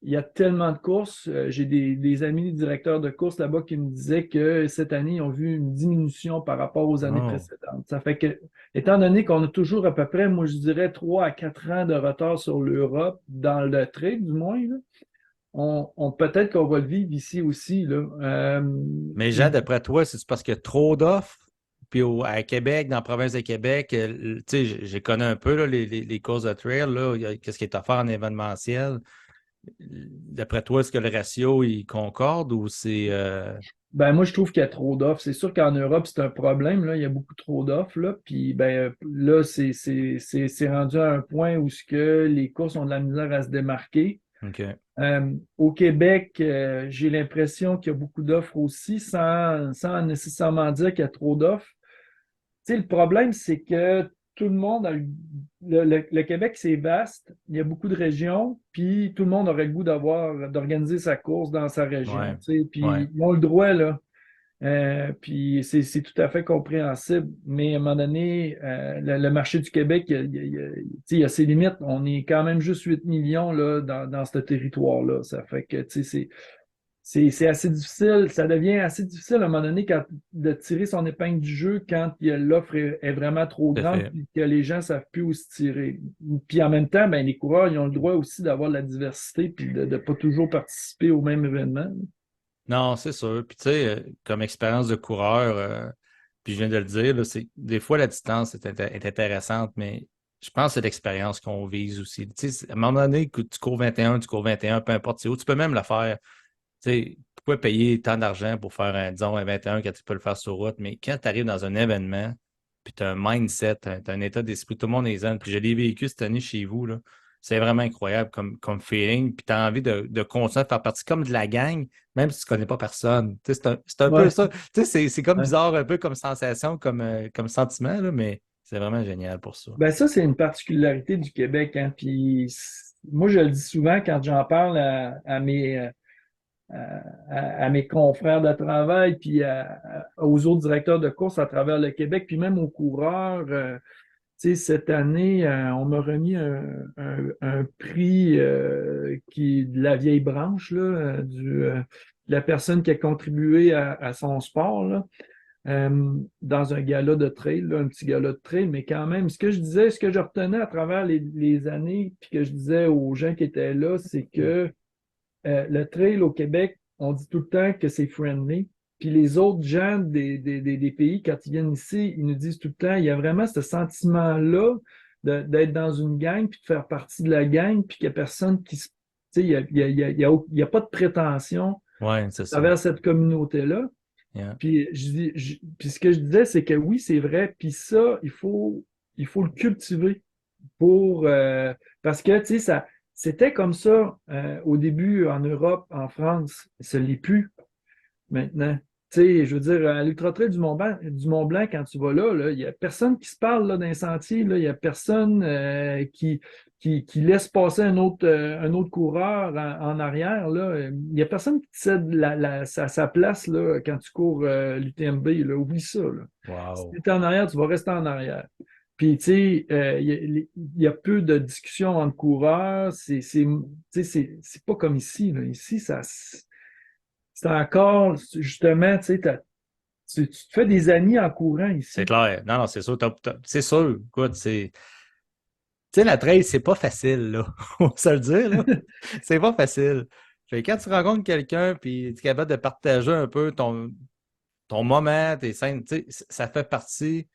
il y a tellement de courses. J'ai des amis directeurs de courses là-bas qui me disaient que cette année, ils ont vu une diminution par rapport aux années
Oh.
précédentes. Ça fait que, étant donné qu'on a toujours à peu près, moi, je dirais 3 à 4 ans de retard sur l'Europe, dans le trade du moins, là, peut-être qu'on va le vivre ici aussi, là.
Mais Jean, d'après toi, c'est parce qu'il y a trop d'offres? Puis à Québec, dans la province de Québec, tu sais, j'ai connu un peu là, les courses de trail, là, qu'est-ce qui est offert en événementiel. D'après toi, est-ce que le ratio, il concorde ou c'est...
Ben, moi, je trouve qu'il y a trop d'offres. C'est sûr qu'en Europe, c'est un problème, là. Il y a beaucoup trop d'offres, là. Puis, ben, là, c'est rendu à un point où ce que les courses ont de la misère à se démarquer.
OK.
Au Québec, j'ai l'impression qu'il y a beaucoup d'offres aussi, sans nécessairement dire qu'il y a trop d'offres. Tu sais, le problème, c'est que tout le monde le Québec, c'est vaste, il y a beaucoup de régions, puis tout le monde aurait le goût d'organiser sa course dans sa région.
Ouais.
Tu sais,
Ouais.
puis ils ont le droit, là. Puis c'est tout à fait compréhensible, mais à un moment donné, le marché du Québec, tu sais, il y a ses limites. On est quand même juste 8 millions là, dans ce territoire-là. Ça fait que tu sais, c'est assez difficile, ça devient assez difficile à un moment donné de tirer son épingle du jeu quand l'offre est vraiment trop
Tout à
grande
fait.
et que les gens ne savent plus où se tirer. Puis en même temps, ben, les coureurs, ils ont le droit aussi d'avoir de la diversité puis de ne pas toujours participer au même événement.
Non, c'est sûr. Puis tu sais, comme expérience de coureur, puis je viens de le dire, là, des fois la distance est intéressante, mais je pense que c'est l'expérience qu'on vise aussi. Tu sais, à un moment donné, que tu cours 21, tu cours 21, peu importe c'est où, tu peux même le faire. Tu sais, pourquoi payer tant d'argent pour faire disons, un 21 quand tu peux le faire sur route, mais quand tu arrives dans un événement, puis tu as un mindset, tu as un état d'esprit, tout le monde est zen, puis je l'ai vécu cette année chez vous, là. C'est vraiment incroyable comme feeling, puis tu as envie de continuer à faire partie comme de la gang, même si tu ne connais pas personne. Tu sais, c'est un peu
Ouais,
ça. Tu sais, c'est comme
ouais.
bizarre un peu comme sensation, comme sentiment, là, mais c'est vraiment génial pour ça.
Ben ça, c'est une particularité du Québec, hein. Puis moi, je le dis souvent quand j'en parle à mes confrères de travail, puis aux autres directeurs de course à travers le Québec, puis même aux coureurs. sais, cette année, on m'a remis un prix qui de la vieille branche, là, de la personne qui a contribué à son sport, là, dans un gala de trail, là, un petit gala de trail, mais quand même, ce que je retenais à travers les années, puis que je disais aux gens qui étaient là, c'est que le trail au Québec, on dit tout le temps que c'est friendly. Puis les autres gens des pays, quand ils viennent ici, ils nous disent tout le temps, il y a vraiment ce sentiment-là d'être dans une gang, puis de faire partie de la gang, puis qu'il n'y a personne qui se... Tu sais, il y a pas de prétention
Ouais, c'est
à
ça.
travers cette communauté-là.
Yeah.
Puis ce que je disais, c'est que oui, c'est vrai. Puis ça, il faut le cultiver pour parce que tu sais, c'était comme ça au début en Europe, en France. Ça ne l'est plus maintenant. Tu sais, je veux dire, à l'Ultra Trail du Mont Blanc, quand tu vas là, il n'y a personne qui se parle là, dans les sentiers, là, il n'y a personne qui laisse passer un autre coureur en arrière. Là. Il n'y a personne qui te cède sa place là, quand tu cours l'UTMB. Là. Oublie ça. Là. Si
Wow.
tu es en arrière, tu vas rester en arrière. Puis, tu sais, il y a peu de discussions entre coureurs. Tu sais, c'est pas comme ici. Là. Ici, c'est encore, justement, tu sais, tu te fais des amis en courant
C'est
ici.
clair. Non, non, c'est sûr. C'est sûr. Écoute, c'est. Tu sais, la trail, c'est pas facile, là. On va se le dire, là. C'est pas facile. Fait que quand tu rencontres quelqu'un, puis tu es capable de partager un peu ton moment, tes scènes, tu sais, ça fait partie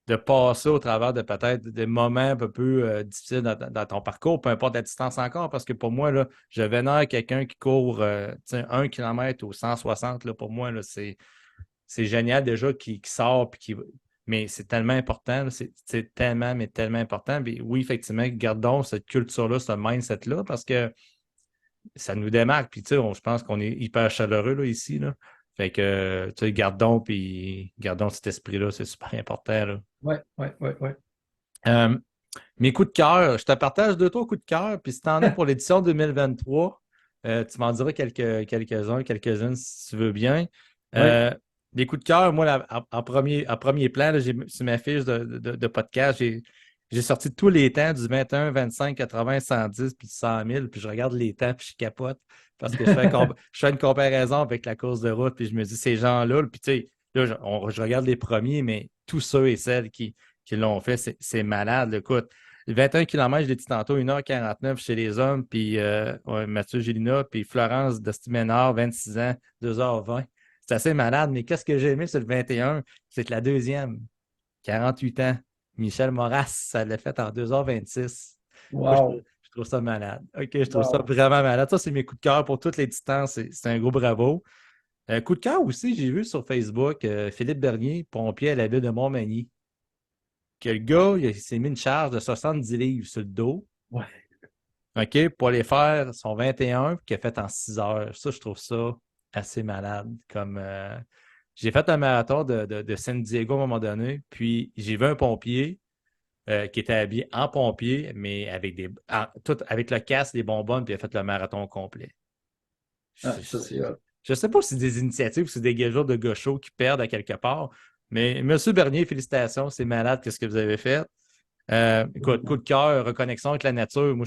de passer au travers de peut-être des moments un peu plus difficiles dans ton parcours, peu importe la distance encore, parce que pour moi, là, je vénère quelqu'un qui court tu sais, 1 kilomètre ou 160, là, pour moi, là, c'est génial déjà qui sort, puis qui mais c'est tellement important, là, c'est tellement, mais tellement important. Puis oui, effectivement, gardons cette culture-là, ce mindset-là, parce que ça nous démarque. Puis, tu sais, je pense qu'on est hyper chaleureux là, ici. Là. Fait que, tu sais, gardons cet esprit-là, c'est super important. Là.
Ouais, ouais, ouais, ouais.
Euh, mes coups de cœur, je te partage deux, trois coups de cœur. Puis, si tu en as pour l'édition 2023, tu m'en diras quelques-uns, quelques-unes si tu veux bien.
Ouais,
Euh, les coups de cœur, moi, là, en premier plan, là, sur ma fiche de podcast, j'ai sorti tous les temps du 21, 25, 80, 110 puis 100 000. Puis je regarde les temps puis je capote parce que je fais une comparaison avec la course de route. Puis je me dis, ces gens-là, puis tu sais, là, je regarde les premiers, mais tous ceux et celles qui l'ont fait, c'est malade. Là. Écoute, le 21 km, je l'ai dit tantôt, 1h49 chez les hommes, puis ouais, Mathieu Gélina, puis Florence Dostiménard, 26 ans, 2h20. C'est assez malade, mais qu'est-ce que j'ai aimé sur le 21? C'est que la deuxième, 48 ans, Michel Moras, ça l'a fait en 2h26. Moi,
wow,
je trouve ça malade. OK, je trouve ça
wow.
vraiment malade. Ça, c'est mes coups de cœur pour toutes les distances. C'est un gros bravo. Coup de cœur aussi, j'ai vu sur Facebook Philippe Bernier, pompier à la ville de Montmagny, que le gars, il s'est mis une charge de 70 livres sur le dos,
Ouais.
OK, pour aller faire son 21, puis qu'il a fait en 6 heures. Ça, je trouve ça assez malade. Comme j'ai fait un marathon de San Diego à un moment donné, puis j'ai vu un pompier qui était habillé en pompier, mais tout avec le casque, les bonbonnes, puis il a fait le marathon au complet.
Ah, ça, c'est hot.
Je ne sais pas si c'est des initiatives ou si c'est des gageures de gauchos qui perdent à quelque part, mais M. Bernier, félicitations, c'est malade, qu'est-ce que vous avez fait. Écoute, coup de cœur, reconnexion avec la nature. Moi,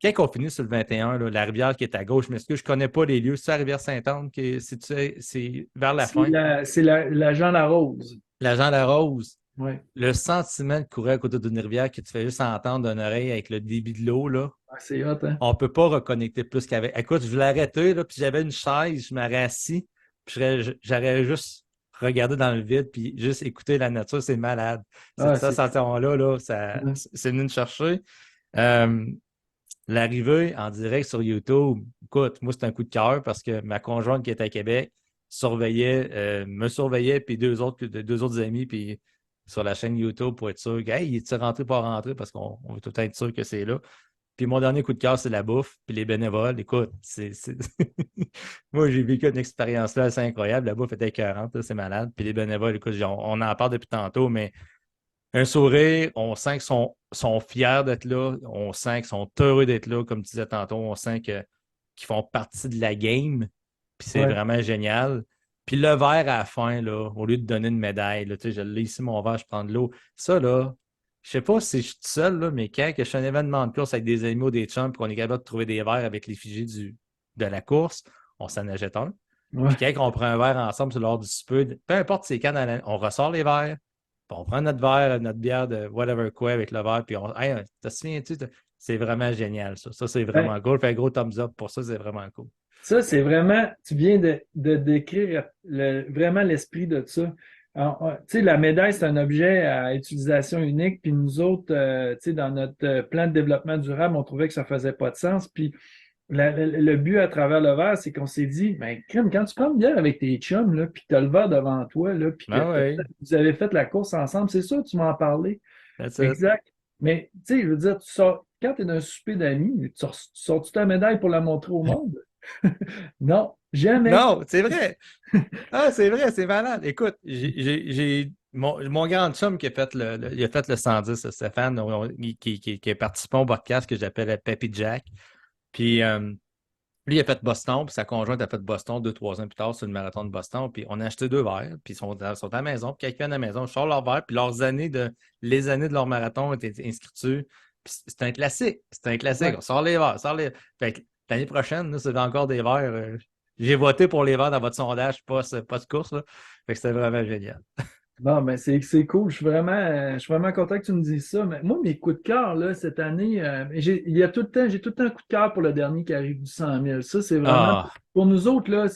quand on finit sur le 21, là, la rivière qui est à gauche, mais est-ce que je ne connais pas les lieux? C'est la rivière Sainte-Anne, c'est vers la fin.
C'est la Jean Larose.
La Jean Larose,
Ouais.
le sentiment de courir à côté d'une rivière que tu fais juste entendre d'une oreille avec le débit de l'eau, là,
Ah, c'est hot, hein?
on ne peut pas reconnecter plus qu'avec. Écoute, je voulais arrêter, là, puis j'avais une chaise, je m'aurais assis, puis j'aurais juste regardé dans le vide, puis juste écouter la nature, c'est malade. Cette
Ah, c'est
sensation-là, là,
ouais.
c'est venu me chercher. Euh, L'arrivée en direct sur YouTube, écoute, moi, c'est un coup de cœur parce que ma conjointe qui était à Québec me surveillait, puis deux autres amis, puis sur la chaîne YouTube pour être sûr que, hey, il est rentré, pas rentré, parce qu'on veut tout le temps être sûr que c'est là. Puis mon dernier coup de cœur, c'est la bouffe, puis les bénévoles. Écoute, moi, j'ai vécu une expérience là assez incroyable. La bouffe était écœurante, là, c'est malade. Puis les bénévoles, écoute, on en parle depuis tantôt, mais un sourire, on sent qu'ils sont fiers d'être là, on sent qu'ils sont heureux d'être là, comme tu disais tantôt, on sent qu'ils font partie de la game, puis c'est
Ouais.
vraiment génial. Puis le verre à la fin, là, au lieu de donner une médaille, là, tu sais, je l'ai ici, mon verre, je prends de l'eau. Ça, là, je sais pas si je suis tout seul, là, mais quand que je fais un événement de course avec des amis ou des chums, puis qu'on est capable de trouver des verres avec l'effigie de la course, on s'en achète un. Puis
Ouais.
quand on prend un verre ensemble sur l'heure du souper, peu importe c'est quand, on ressort les verres, puis on prend notre verre, notre bière de whatever quoi avec le verre, puis on. Hey, t'as souviens-tu? C'est vraiment génial, ça. Ça, c'est
Ben,
vraiment cool. Fait un gros thumbs up pour ça, c'est vraiment cool.
ça, c'est vraiment, tu viens de décrire vraiment l'esprit de ça. Tu sais, la médaille, c'est un objet à utilisation unique, puis nous autres, tu sais, dans notre plan de développement durable, on trouvait que ça faisait pas de sens. Puis le but à travers le verre, c'est qu'on s'est dit, ben, crime, quand tu prends une bière avec tes chums, là, puis tu as le verre devant toi, là, puis que
Ben oui,
vous avez fait la course ensemble, c'est ça, tu m'en parlais.
that's it.
Exact. Mais, tu sais, je veux dire, quand tu es dans un souper d'amis, tu sors-tu ta médaille pour la montrer au monde? Non, jamais.
Non, c'est vrai. Ah, c'est vrai, c'est malade. Écoute, mon grand chum qui a fait il a fait le 110, Stéphane, qui a participé au podcast que j'appelle Peppy Jack. Puis lui, il a fait Boston, puis sa conjointe a fait Boston 2, 3 ans plus tard sur le marathon de Boston. Puis on a acheté 2 verres, puis ils sont à la maison. Puis quand ils viennent à la maison, je sors leurs verres, puis les années de leur marathon étaient inscrites dessus. Puis c'est un classique. C'est un classique.
Ouais.
On sort les verres, sort les. Fait que l'année prochaine, là, c'est encore des verres. J'ai voté pour les verres dans votre sondage post course, là. Fait que c'était vraiment génial.
Bon, ben c'est cool. Je suis vraiment content que tu me dises ça. Mais moi, mes coups de cœur, là, cette année, j'ai tout le temps un coup de cœur pour le dernier qui arrive du 100 000. Ça, c'est vraiment,
Ah,
pour nous autres, là,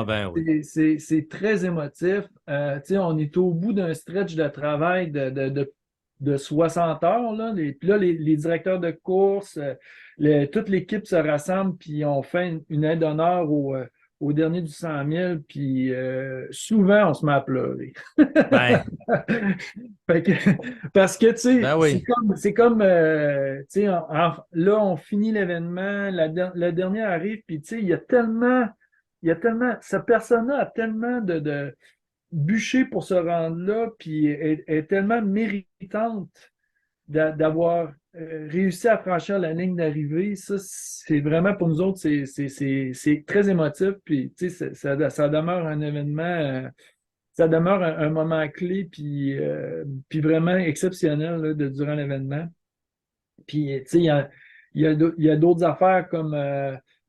ben oui.
c'est très émotif. Tu sais, on est au bout d'un stretch de travail de 60 heures. Là. Puis là, les directeurs de course, toute l'équipe se rassemble, puis on fait une aide d'honneur au dernier du 100 000, puis souvent, on se met à pleurer.
Ben,
Fait que- parce que, tu sais,
ben oui.
tu sais, là, on finit l'événement, la dernière arrive, puis, tu sais, il y a tellement, cette personne-là a tellement de bûcher pour se rendre là, puis est tellement méritante d'avoir réussi à franchir la ligne d'arrivée. Ça, c'est vraiment pour nous autres, c'est très émotif, puis, tu sais, ça demeure un événement. Ça demeure un moment clé puis vraiment exceptionnel là, durant l'événement. Puis, tu sais, il y a d'autres affaires comme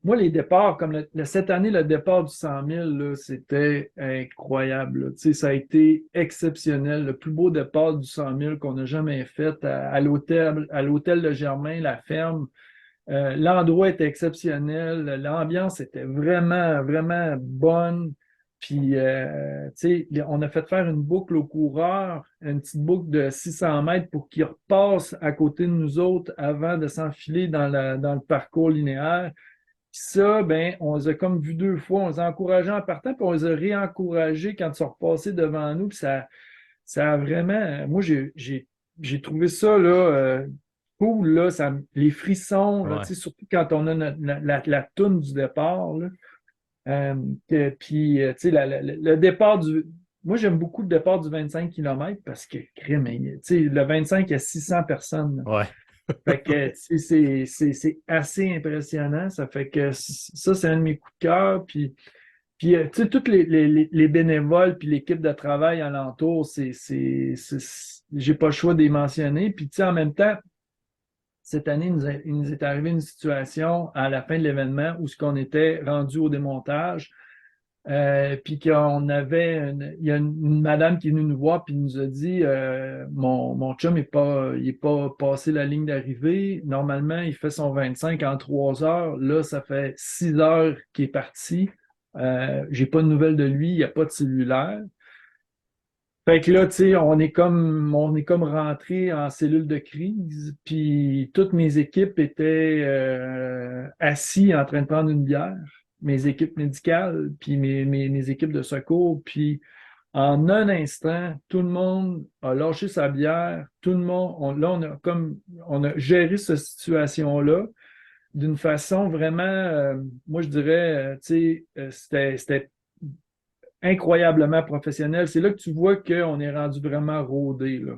moi, les départs, comme cette année, le départ du 100 000, là, c'était incroyable. Là. Tu sais, ça a été exceptionnel. Le plus beau départ du 100 000 qu'on a jamais fait à l'hôtel de Germain, la ferme. L'endroit était exceptionnel, l'ambiance était vraiment, vraiment bonne. Puis, tu sais, on a fait faire une boucle au coureur, une petite boucle de 600 mètres pour qu'il repasse à côté de nous autres avant de s'enfiler dans le parcours linéaire. Puis ça, ben, on les a comme vu 2 fois, on les a encouragés en partant, puis on les a réencouragés quand ils sont repassés devant nous. Puis ça a vraiment, moi, j'ai trouvé ça, là, cool, là, les frissons, là, tu
Ouais.
sais, surtout quand on a la toune du départ, là. Puis, tu sais, le départ moi, j'aime beaucoup le départ du 25 km parce que, crème, tu sais, le 25, il y a 600 personnes. Là.
Ouais.
Fait que, tu sais, c'est assez impressionnant. Ça fait que ça, c'est un de mes coups de cœur. Puis, tu sais, tous les bénévoles puis l'équipe de travail alentour, j'ai pas le choix de les mentionner. Puis, tu sais, en même temps, cette année, il nous est arrivé une situation à la fin de l'événement où ce qu'on était rendu au démontage, puis il y a une madame qui est venue nous voir puis nous a dit mon chum il est pas passé la ligne d'arrivée. Normalement, il fait son 25 en 3 heures. Là, ça fait 6 heures qu'il est parti. J'ai pas de nouvelles de lui, il n'y a pas de cellulaire. Fait que là, tu sais, on est comme rentré en cellule de crise, puis toutes mes équipes étaient assis en train de prendre une bière, mes équipes médicales, puis mes équipes de secours, puis en un instant, tout le monde a lâché sa bière, tout le monde, là, on a géré cette situation-là d'une façon vraiment, moi je dirais, tu sais, c'était incroyablement professionnel. C'est là que tu vois qu'on est rendu vraiment rodé, là.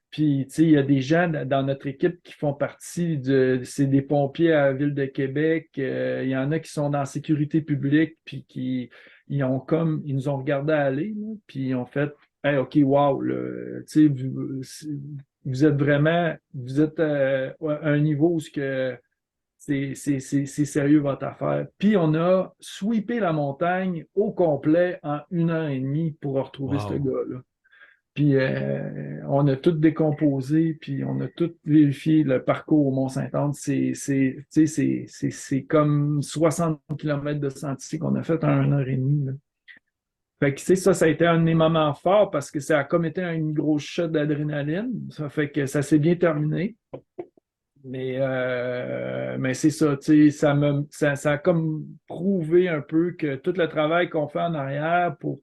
Puis, tu sais, il y a des gens dans notre équipe qui font partie c'est des pompiers à la Ville de Québec. Il y en a qui sont dans la sécurité publique, puis ils nous ont regardé aller, là, puis ils ont fait hey, OK, wow, là, tu sais, vous êtes vraiment, vous êtes à un niveau où c'est sérieux votre affaire. Puis on a sweepé la montagne au complet en 1 heure et demie pour retrouver ce
Wow.
gars-là. Puis on a tout décomposé, puis on a tout vérifié le parcours au Mont-Saint-Anne. Tu sais, c'est comme 60 kilomètres de sentier qu'on a fait en 1 heure et demie, là. Fait que, tu sais, ça a été un de mes moments forts parce que ça a comme été une grosse shot d'adrénaline. Ça fait que ça s'est bien terminé. Mais c'est ça, tu sais, ça a comme prouvé un peu que tout le travail qu'on fait en arrière pour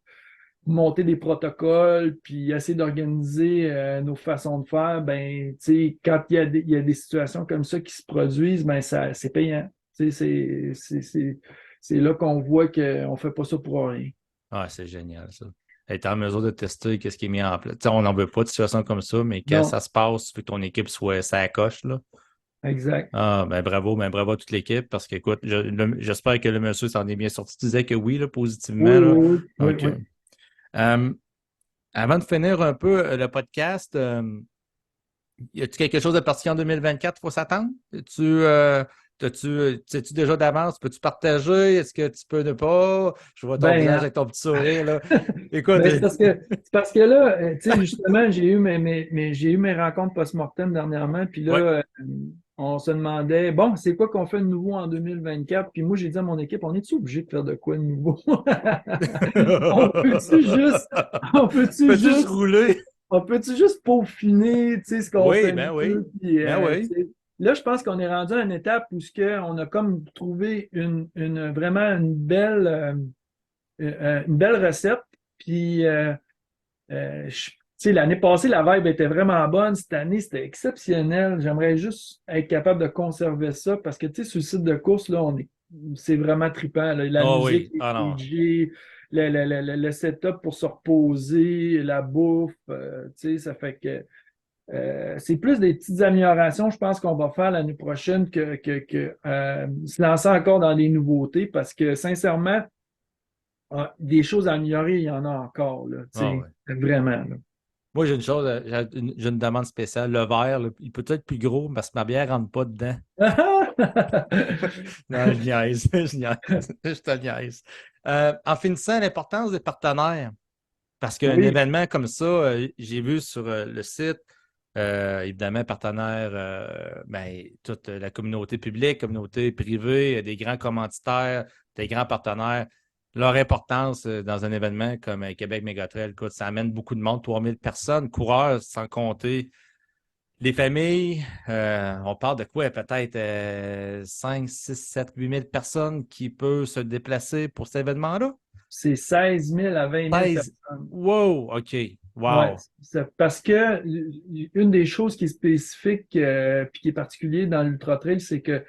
monter des protocoles, puis essayer d'organiser nos façons de faire, ben, tu sais, quand il y a des situations comme ça qui se produisent, ben, c'est payant. Tu sais, c'est là qu'on voit qu'on ne fait pas ça pour rien.
Ah, c'est génial, ça. Être en mesure de tester qu'est-ce qui est mis en place. Tu sais, on n'en veut pas de situation comme ça, mais quand
Non,
ça se passe, tu veux que ton équipe soit ça la coche, là.
exact.
Ah, ben bravo à toute l'équipe, parce que, écoute, j'espère que le monsieur s'en est bien sorti. Tu disais que oui, là, positivement,
Oui,
là.
oui, oui,
OK.
oui,
Euh, Avant de finir un peu le podcast, y a-tu quelque chose de particulier en 2024 qu'il faut s'attendre? Sais-tu déjà d'avance? Peux-tu partager? Est-ce que tu peux ne pas? Je vois ton
Ben,
visage avec ton petit sourire, là. Écoute,
ben, c'est parce que là, tu sais, justement, j'ai eu mes rencontres post-mortem dernièrement, puis là,
ouais.
on se demandait, bon, c'est quoi qu'on fait de nouveau en 2024? Puis moi, j'ai dit à mon équipe, on est-tu obligé de faire de quoi de nouveau? On peut-tu juste, on peut-tu
Peux-tu juste
juste
rouler?
On peut-tu juste peaufiner, tu sais, ce qu'on
Oui,
fait
ben oui.
mieux? Puis,
Ben oui.
tu sais, là, je pense qu'on est rendu à une étape où on a comme trouvé vraiment une belle recette. Puis, tu sais, l'année passée, la vibe était vraiment bonne. Cette année, c'était exceptionnel. J'aimerais juste être capable de conserver ça parce que, tu sais, sur le site de course, là, c'est vraiment trippant, là. La
Oh
musique,
oui.
les
Ah non.
DJ, le setup pour se reposer, la bouffe, tu sais, ça fait que c'est plus des petites améliorations, je pense qu'on va faire l'année prochaine que se lancer encore dans des nouveautés parce que sincèrement, des choses à améliorer, il y en a encore, là, tu
Ah
sais,
ouais.
vraiment, là.
Moi, j'ai une chose, j'ai une demande spéciale. Le verre, là, il peut être plus gros parce que ma bière rentre pas dedans. Non, je niaise, je niaise, je te niaise. En finissant, l'importance des partenaires. Parce qu'un
Oui,
événement comme ça, j'ai vu sur le site, évidemment, partenaires, ben, toute la communauté publique, communauté privée, des grands commanditaires, des grands partenaires. Leur importance dans un événement comme Québec Mégatrail, écoute, ça amène beaucoup de monde, 3000 personnes, coureurs, sans compter les familles. On parle de quoi? Peut-être 5, 6, 7, 8 000 personnes qui peuvent se déplacer pour cet événement-là?
c'est 16 000 à 20 000
16.
personnes.
Wow, OK.
Ouais,
Wow.
parce que une des choses qui est spécifique puis qui est particulier dans l'Ultra Trail, c'est que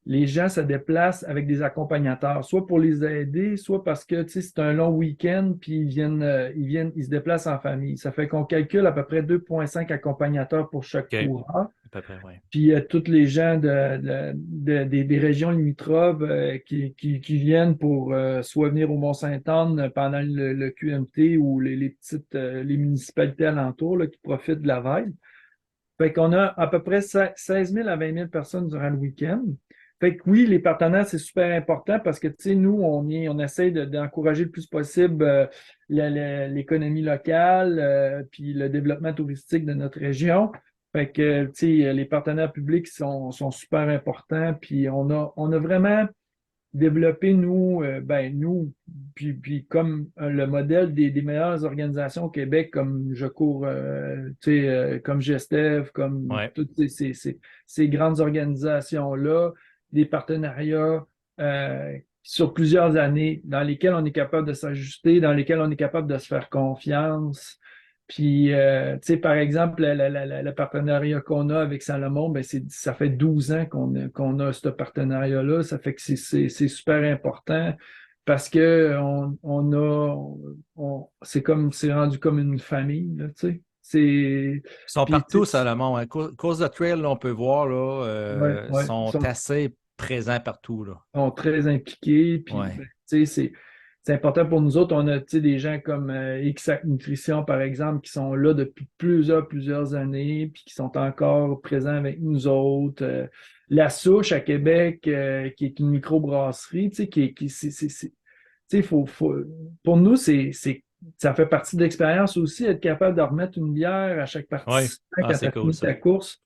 les gens se déplacent avec des accompagnateurs, soit pour les aider, soit parce que tu sais, c'est un long week-end, puis ils se déplacent en famille. Ça fait qu'on calcule à peu près 2,5 accompagnateurs pour chaque
OK. À
coureur.
peu près, oui.
Puis tous les gens des régions limitrophes qui viennent pour soit venir au Mont-Saint-Anne pendant le QMT ou les petites les municipalités alentours là, qui profitent de la vibe. Fait qu'on a à peu près 16 000 à 20 000 personnes durant le week-end. Fait que oui, les partenaires, c'est super important parce que, tu sais, nous, on essaie d'encourager le plus possible l'économie locale, puis le développement touristique de notre région. Fait que, tu sais, les partenaires publics sont super importants, puis on a vraiment développé, puis comme le modèle des meilleures organisations au Québec, comme Je cours, tu sais, comme Gestev, comme
Ouais.
toutes ces grandes organisations-là, des partenariats sur plusieurs années dans lesquels on est capable de s'ajuster, dans lesquels on est capable de se faire confiance. Puis, tu sais, par exemple, le partenariat qu'on a avec Salomon, ben ça fait 12 ans qu'on a ce partenariat-là. Ça fait que c'est super important parce que c'est rendu comme une famille, là, tu sais.
Ils sont
Puis, tu
partout,
sais,
Salomon. Hein. Course de trail, là, on peut voir, là,
ouais, ouais,
sont assez présents partout, là.
sont très impliqués. Puis,
Ouais.
ben, tu sais, c'est important pour nous autres. On a des gens comme Exact Nutrition, par exemple, qui sont là depuis plusieurs années, puis qui sont encore présents avec nous autres. La Souche à Québec, qui est une microbrasserie, pour nous, ça fait partie de l'expérience aussi, être capable de remettre une bière à chaque
Oui.
participant
Ah,
quand
c'est
tu as
cool
fini
ça.
ta course.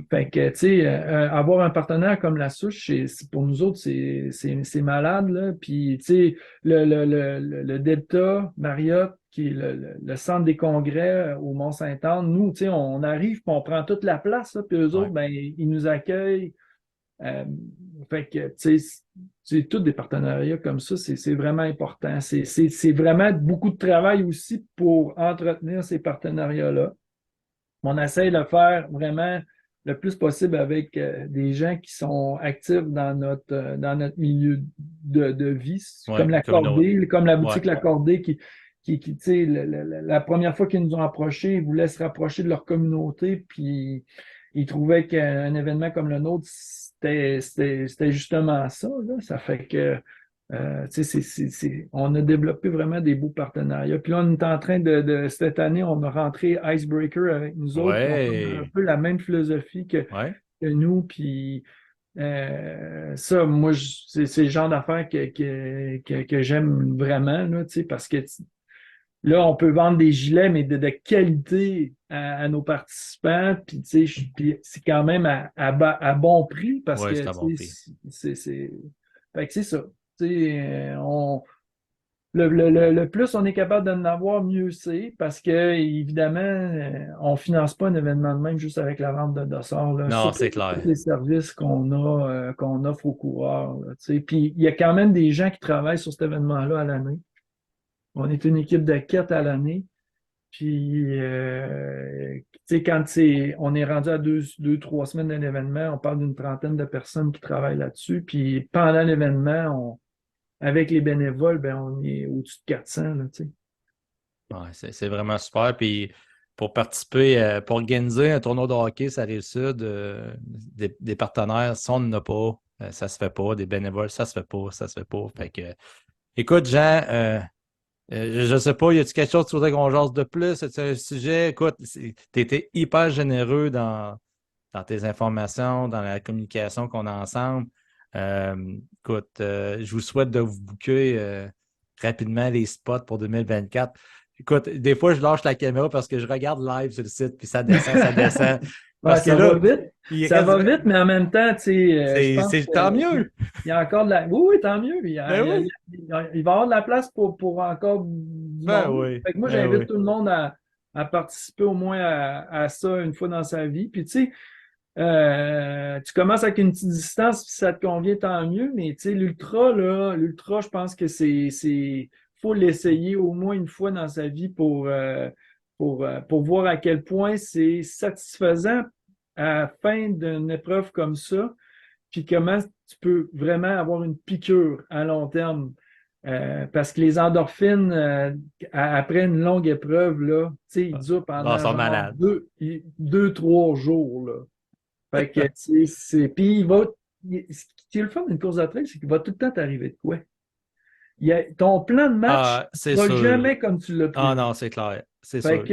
Fait que, tu sais, avoir un partenaire comme la Souche, pour nous autres, c'est malade, là. Puis, tu sais, le Delta Marriott, qui est le centre des congrès au Mont-Saint-Anne, nous, tu sais, on arrive, puis on prend toute la place, là, puis eux
Ouais.
autres, ben, ils nous accueillent. Euh, Fait que, tu sais, c'est tous des partenariats comme ça, c'est vraiment important. C'est vraiment beaucoup de travail aussi pour entretenir ces partenariats-là. On essaie de le faire vraiment le plus possible avec des gens qui sont actifs dans notre milieu de vie,
Ouais,
comme
communauté.
l'Accordé, comme la
Ouais.
boutique L'Accordé tu sais, la première fois qu'ils nous ont approchés, ils voulaient se rapprocher de leur communauté, puis ils trouvaient qu'un événement comme le nôtre, c'était justement ça, là. Ça fait que tu sais, on a développé vraiment des beaux partenariats. Puis là, on est en train cette année, on a rentré Icebreaker avec nous autres, qui ont un
Ouais.
peu la même philosophie
Ouais.
que nous. Puis ça, moi, c'est le genre d'affaires que j'aime vraiment, là, tu sais, parce que là, on peut vendre des gilets, mais de qualité à nos participants. Puis, tu sais, puis c'est quand même à bon prix parce
Ouais, c'est
que,
un bon
tu
prix.
sais, fait que c'est ça. Tu sais, le plus on est capable d'en avoir, mieux c'est, parce que, évidemment, on ne finance pas un événement de même juste avec la vente de dossards, là.
Non,
Surtout
c'est
pour tous
clair.
les services qu'on offre aux coureurs, là, tu sais. Puis, il y a quand même des gens qui travaillent sur cet événement-là à l'année. On est une équipe de 4 à l'année. Puis, tu sais, on est rendu à 3 semaines d'un événement, on parle d'une trentaine de personnes qui travaillent là-dessus. Puis, pendant l'événement, avec les bénévoles, ben, on est au-dessus de 400, là, tu sais.
Ouais, c'est vraiment super. Puis pour participer, pour organiser un tournoi de hockey, ça Rive-Sud, des partenaires, ça, on n'en a pas. Ça se fait pas. Des bénévoles, ça se fait pas. Ça se fait pas. Fait que, écoute, Jean, je sais pas, y a-t-il quelque chose que tu voudrais qu'on jase de plus? C'est un sujet? Écoute, tu étais hyper généreux dans tes informations, dans la communication qu'on a ensemble. Écoute, je vous souhaite de vous booker rapidement les spots pour 2024. Écoute, des fois, je lâche la caméra parce que je regarde live sur le site, puis ça descend, ça descend.
Ouais,
Parce que
ça va
là,
vite.
il
Ça
reste.
va vite, mais en même temps, tu sais, je pense
C'est tant
qu'il
mieux.
y a encore de la. Oui, oui, tant mieux.
Ben oui.
Il va y avoir de la place pour encore du
Ben
monde.
oui.
Fait que moi,
Ben
j'invite
oui.
tout le monde à participer au moins à ça une fois dans sa vie. Puis, tu sais, tu commences avec une petite distance, puis ça te convient, tant mieux. Mais, tu sais, l'ultra, là, l'ultra, je pense que faut l'essayer au moins une fois dans sa vie pour voir à quel point c'est satisfaisant à la fin d'une épreuve comme ça, puis comment tu peux vraiment avoir une piqûre à long terme. Parce que les endorphines, après une longue épreuve, là, tu sais, ils durent
Ah, ils
pendant
sont
genre
malades.
2, 3 jours, là. Fait que, tu sais, puis ce qui est le fun d'une course de trail, c'est qu'il va tout le temps t'arriver de quoi. Ton plan de match
Ah, c'est
ne va
sûr.
jamais comme tu l'as
Ah
prévu.
non, c'est clair. C'est sûr.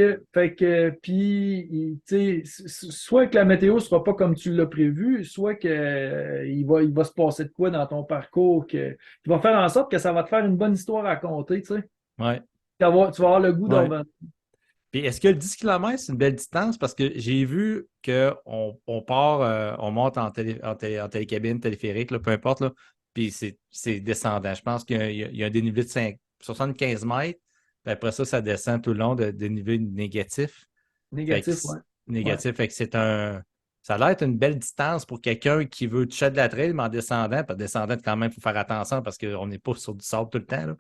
Puis, tu sais, soit que la météo ne sera pas comme tu l'as prévu, soit que, il va se passer de quoi dans ton parcours qui va faire en sorte que ça va te faire une bonne histoire à raconter, tu sais.
Ouais.
Tu vas avoir le goût d'en
Ouais.
revenir.
Puis est-ce que le 10 km, c'est une belle distance? Parce que j'ai vu qu'on part, on monte en télécabine, téléphérique, là, peu importe, là, puis c'est descendant. Je pense qu'il y a un dénivelé de 75 mètres. Puis après ça, ça descend tout le long de dénivelé négatif. Fait que,
Négatif, ouais. Ouais.
négatif. Fait que c'est un. Ça a l'air d'être une belle distance pour quelqu'un qui veut toucher de la trail, mais en descendant. Puis descendant, quand même, il faut faire attention parce qu'on n'est pas sur du sable tout le temps, là.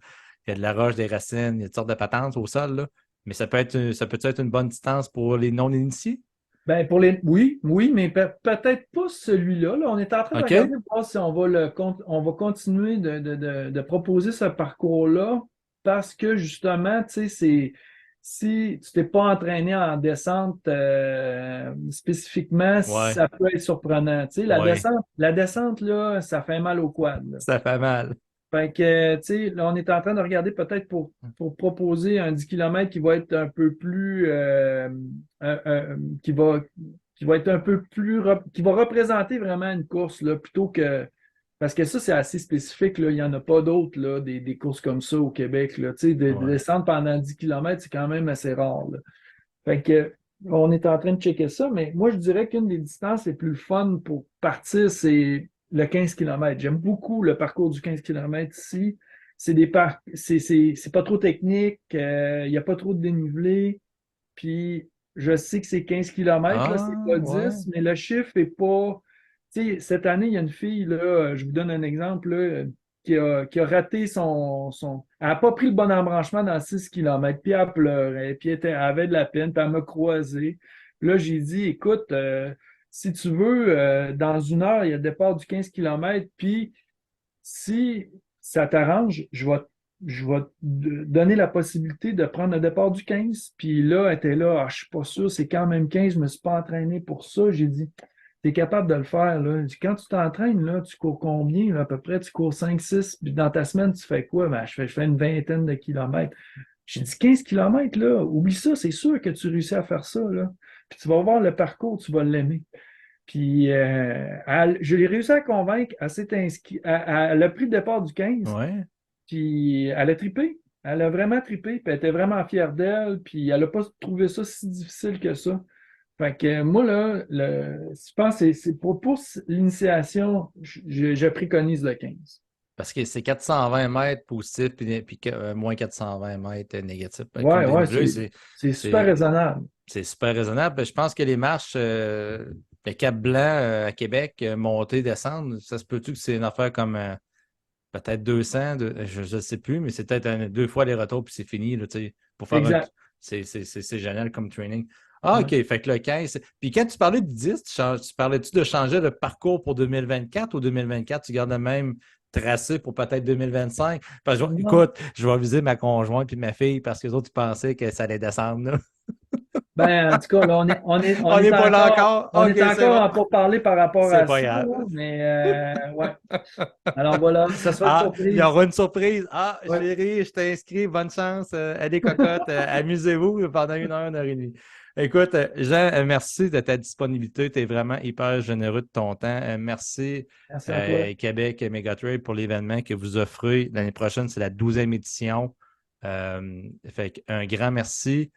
Il y a de la roche, des racines, il y a toutes sortes de patentes au sol, là. Mais ça peut être une bonne distance pour les non-initiés?
Ben oui, oui, mais peut-être pas celui-là. Là. On est en train de
OK?
regarder voir si on va continuer de proposer ce parcours-là parce que justement, tu sais, si tu t'es pas entraîné en descente spécifiquement,
Ouais,
ça peut être surprenant. Tu sais,
ouais.
la descente, là, ça fait mal au quad, là.
Ça fait mal.
Fait que, tu sais, là, on est en train de regarder peut-être pour proposer un 10 km qui va être un peu plus, qui va être un peu plus, qui va représenter vraiment une course, là, plutôt que, parce que ça, c'est assez spécifique, là. Il n'y en a pas d'autres, là, des courses comme ça au Québec, là. Tu sais, de
Ouais.
descendre pendant 10 km, c'est quand même assez rare, là. Fait que, on est en train de checker ça, mais moi, je dirais qu'une des distances les plus fun pour partir, c'est le 15 km. J'aime beaucoup le parcours du 15 km ici. C'est pas trop technique, il n'y a pas trop de dénivelé. Puis, je sais que c'est 15 km, là, c'est
Ah,
pas
ouais.
10, mais le chiffre est pas. Tu sais, cette année, il y a une fille, là, je vous donne un exemple, là, qui a raté Elle n'a pas pris le bon embranchement dans 6 km, puis elle pleurait, puis elle avait de la peine, puis elle m'a croisé. Puis là, j'ai dit, écoute, si tu veux, dans une heure, il y a le départ du 15 km, puis si ça t'arrange, je vais te donner la possibilité de prendre le départ du 15. Puis là, elle était là, ah, je suis pas sûr, c'est quand même 15, je me suis pas entraîné pour ça. J'ai dit, tu es capable de le faire, là. Quand tu t'entraînes, là, tu cours combien, là, à peu près? Tu cours 5, 6, puis dans ta semaine, tu fais quoi? Ben, je fais une vingtaine de kilomètres. J'ai dit 15 kilomètres, là, oublie ça, c'est sûr que tu réussis à faire ça, là. Puis tu vas voir le parcours, tu vas l'aimer. Puis, je l'ai réussi à convaincre, elle s'est inscrite, elle a pris le départ du 15,
Ouais.
puis elle a trippé. Elle a vraiment trippé, puis elle était vraiment fière d'elle, puis elle n'a pas trouvé ça si difficile que ça. Fait que moi, là, je pense que c'est pour l'initiation, je préconise le 15.
Parce que c'est 420 mètres positif, puis moins 420 mètres négatif. Comme
Ouais, ouais,
dénivelé,
c'est super
c'est,
raisonnable.
c'est super raisonnable. Je pense que les marches, le Cap-Blanc à Québec, monter, descendre, ça se peut-tu que c'est une affaire comme peut-être 200, je ne sais plus, mais c'est peut-être deux fois les retours, puis c'est fini, là, tu sais, pour faire un.
Exact.
C'est génial comme training. Ah, OK,
Ouais.
fait que le 15. Puis quand tu parlais de 10, tu parlais-tu de changer le parcours pour 2024 ou 2024, tu gardes le même tracé pour peut-être 2025? Parce que,
Non.
écoute, je vais aviser ma conjointe puis ma fille parce que les autres, ils pensaient que ça allait descendre, là.
Ben, en tout cas, là,
On n'est pas là encore?
on
OK,
est
c'est
encore
bon.
en pourparlers par rapport
C'est
à
pas
ça,
grave.
là, mais ouais. Alors voilà, ça sera une
Ah, il y
surprise.
aura une surprise. Ah,
Ouais.
chérie, je t'ai inscrit. Bonne chance. Allez, cocotte. Amusez-vous pendant une heure et demie. Écoute, Jean, merci de ta disponibilité. Tu es vraiment hyper généreux de ton temps. Merci,
Merci à toi.
Québec et Megatrade pour l'événement que vous offrez. L'année prochaine, c'est la 12e édition. Fait un grand merci.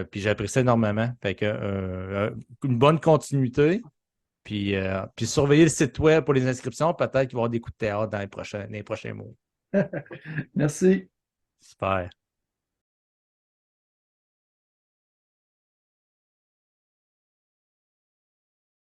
Puis j'apprécie énormément. Fait que une bonne continuité. Puis surveiller le site web pour les inscriptions. Peut-être qu'il va y avoir des coups de théâtre dans les prochains mois.
Merci.
Super.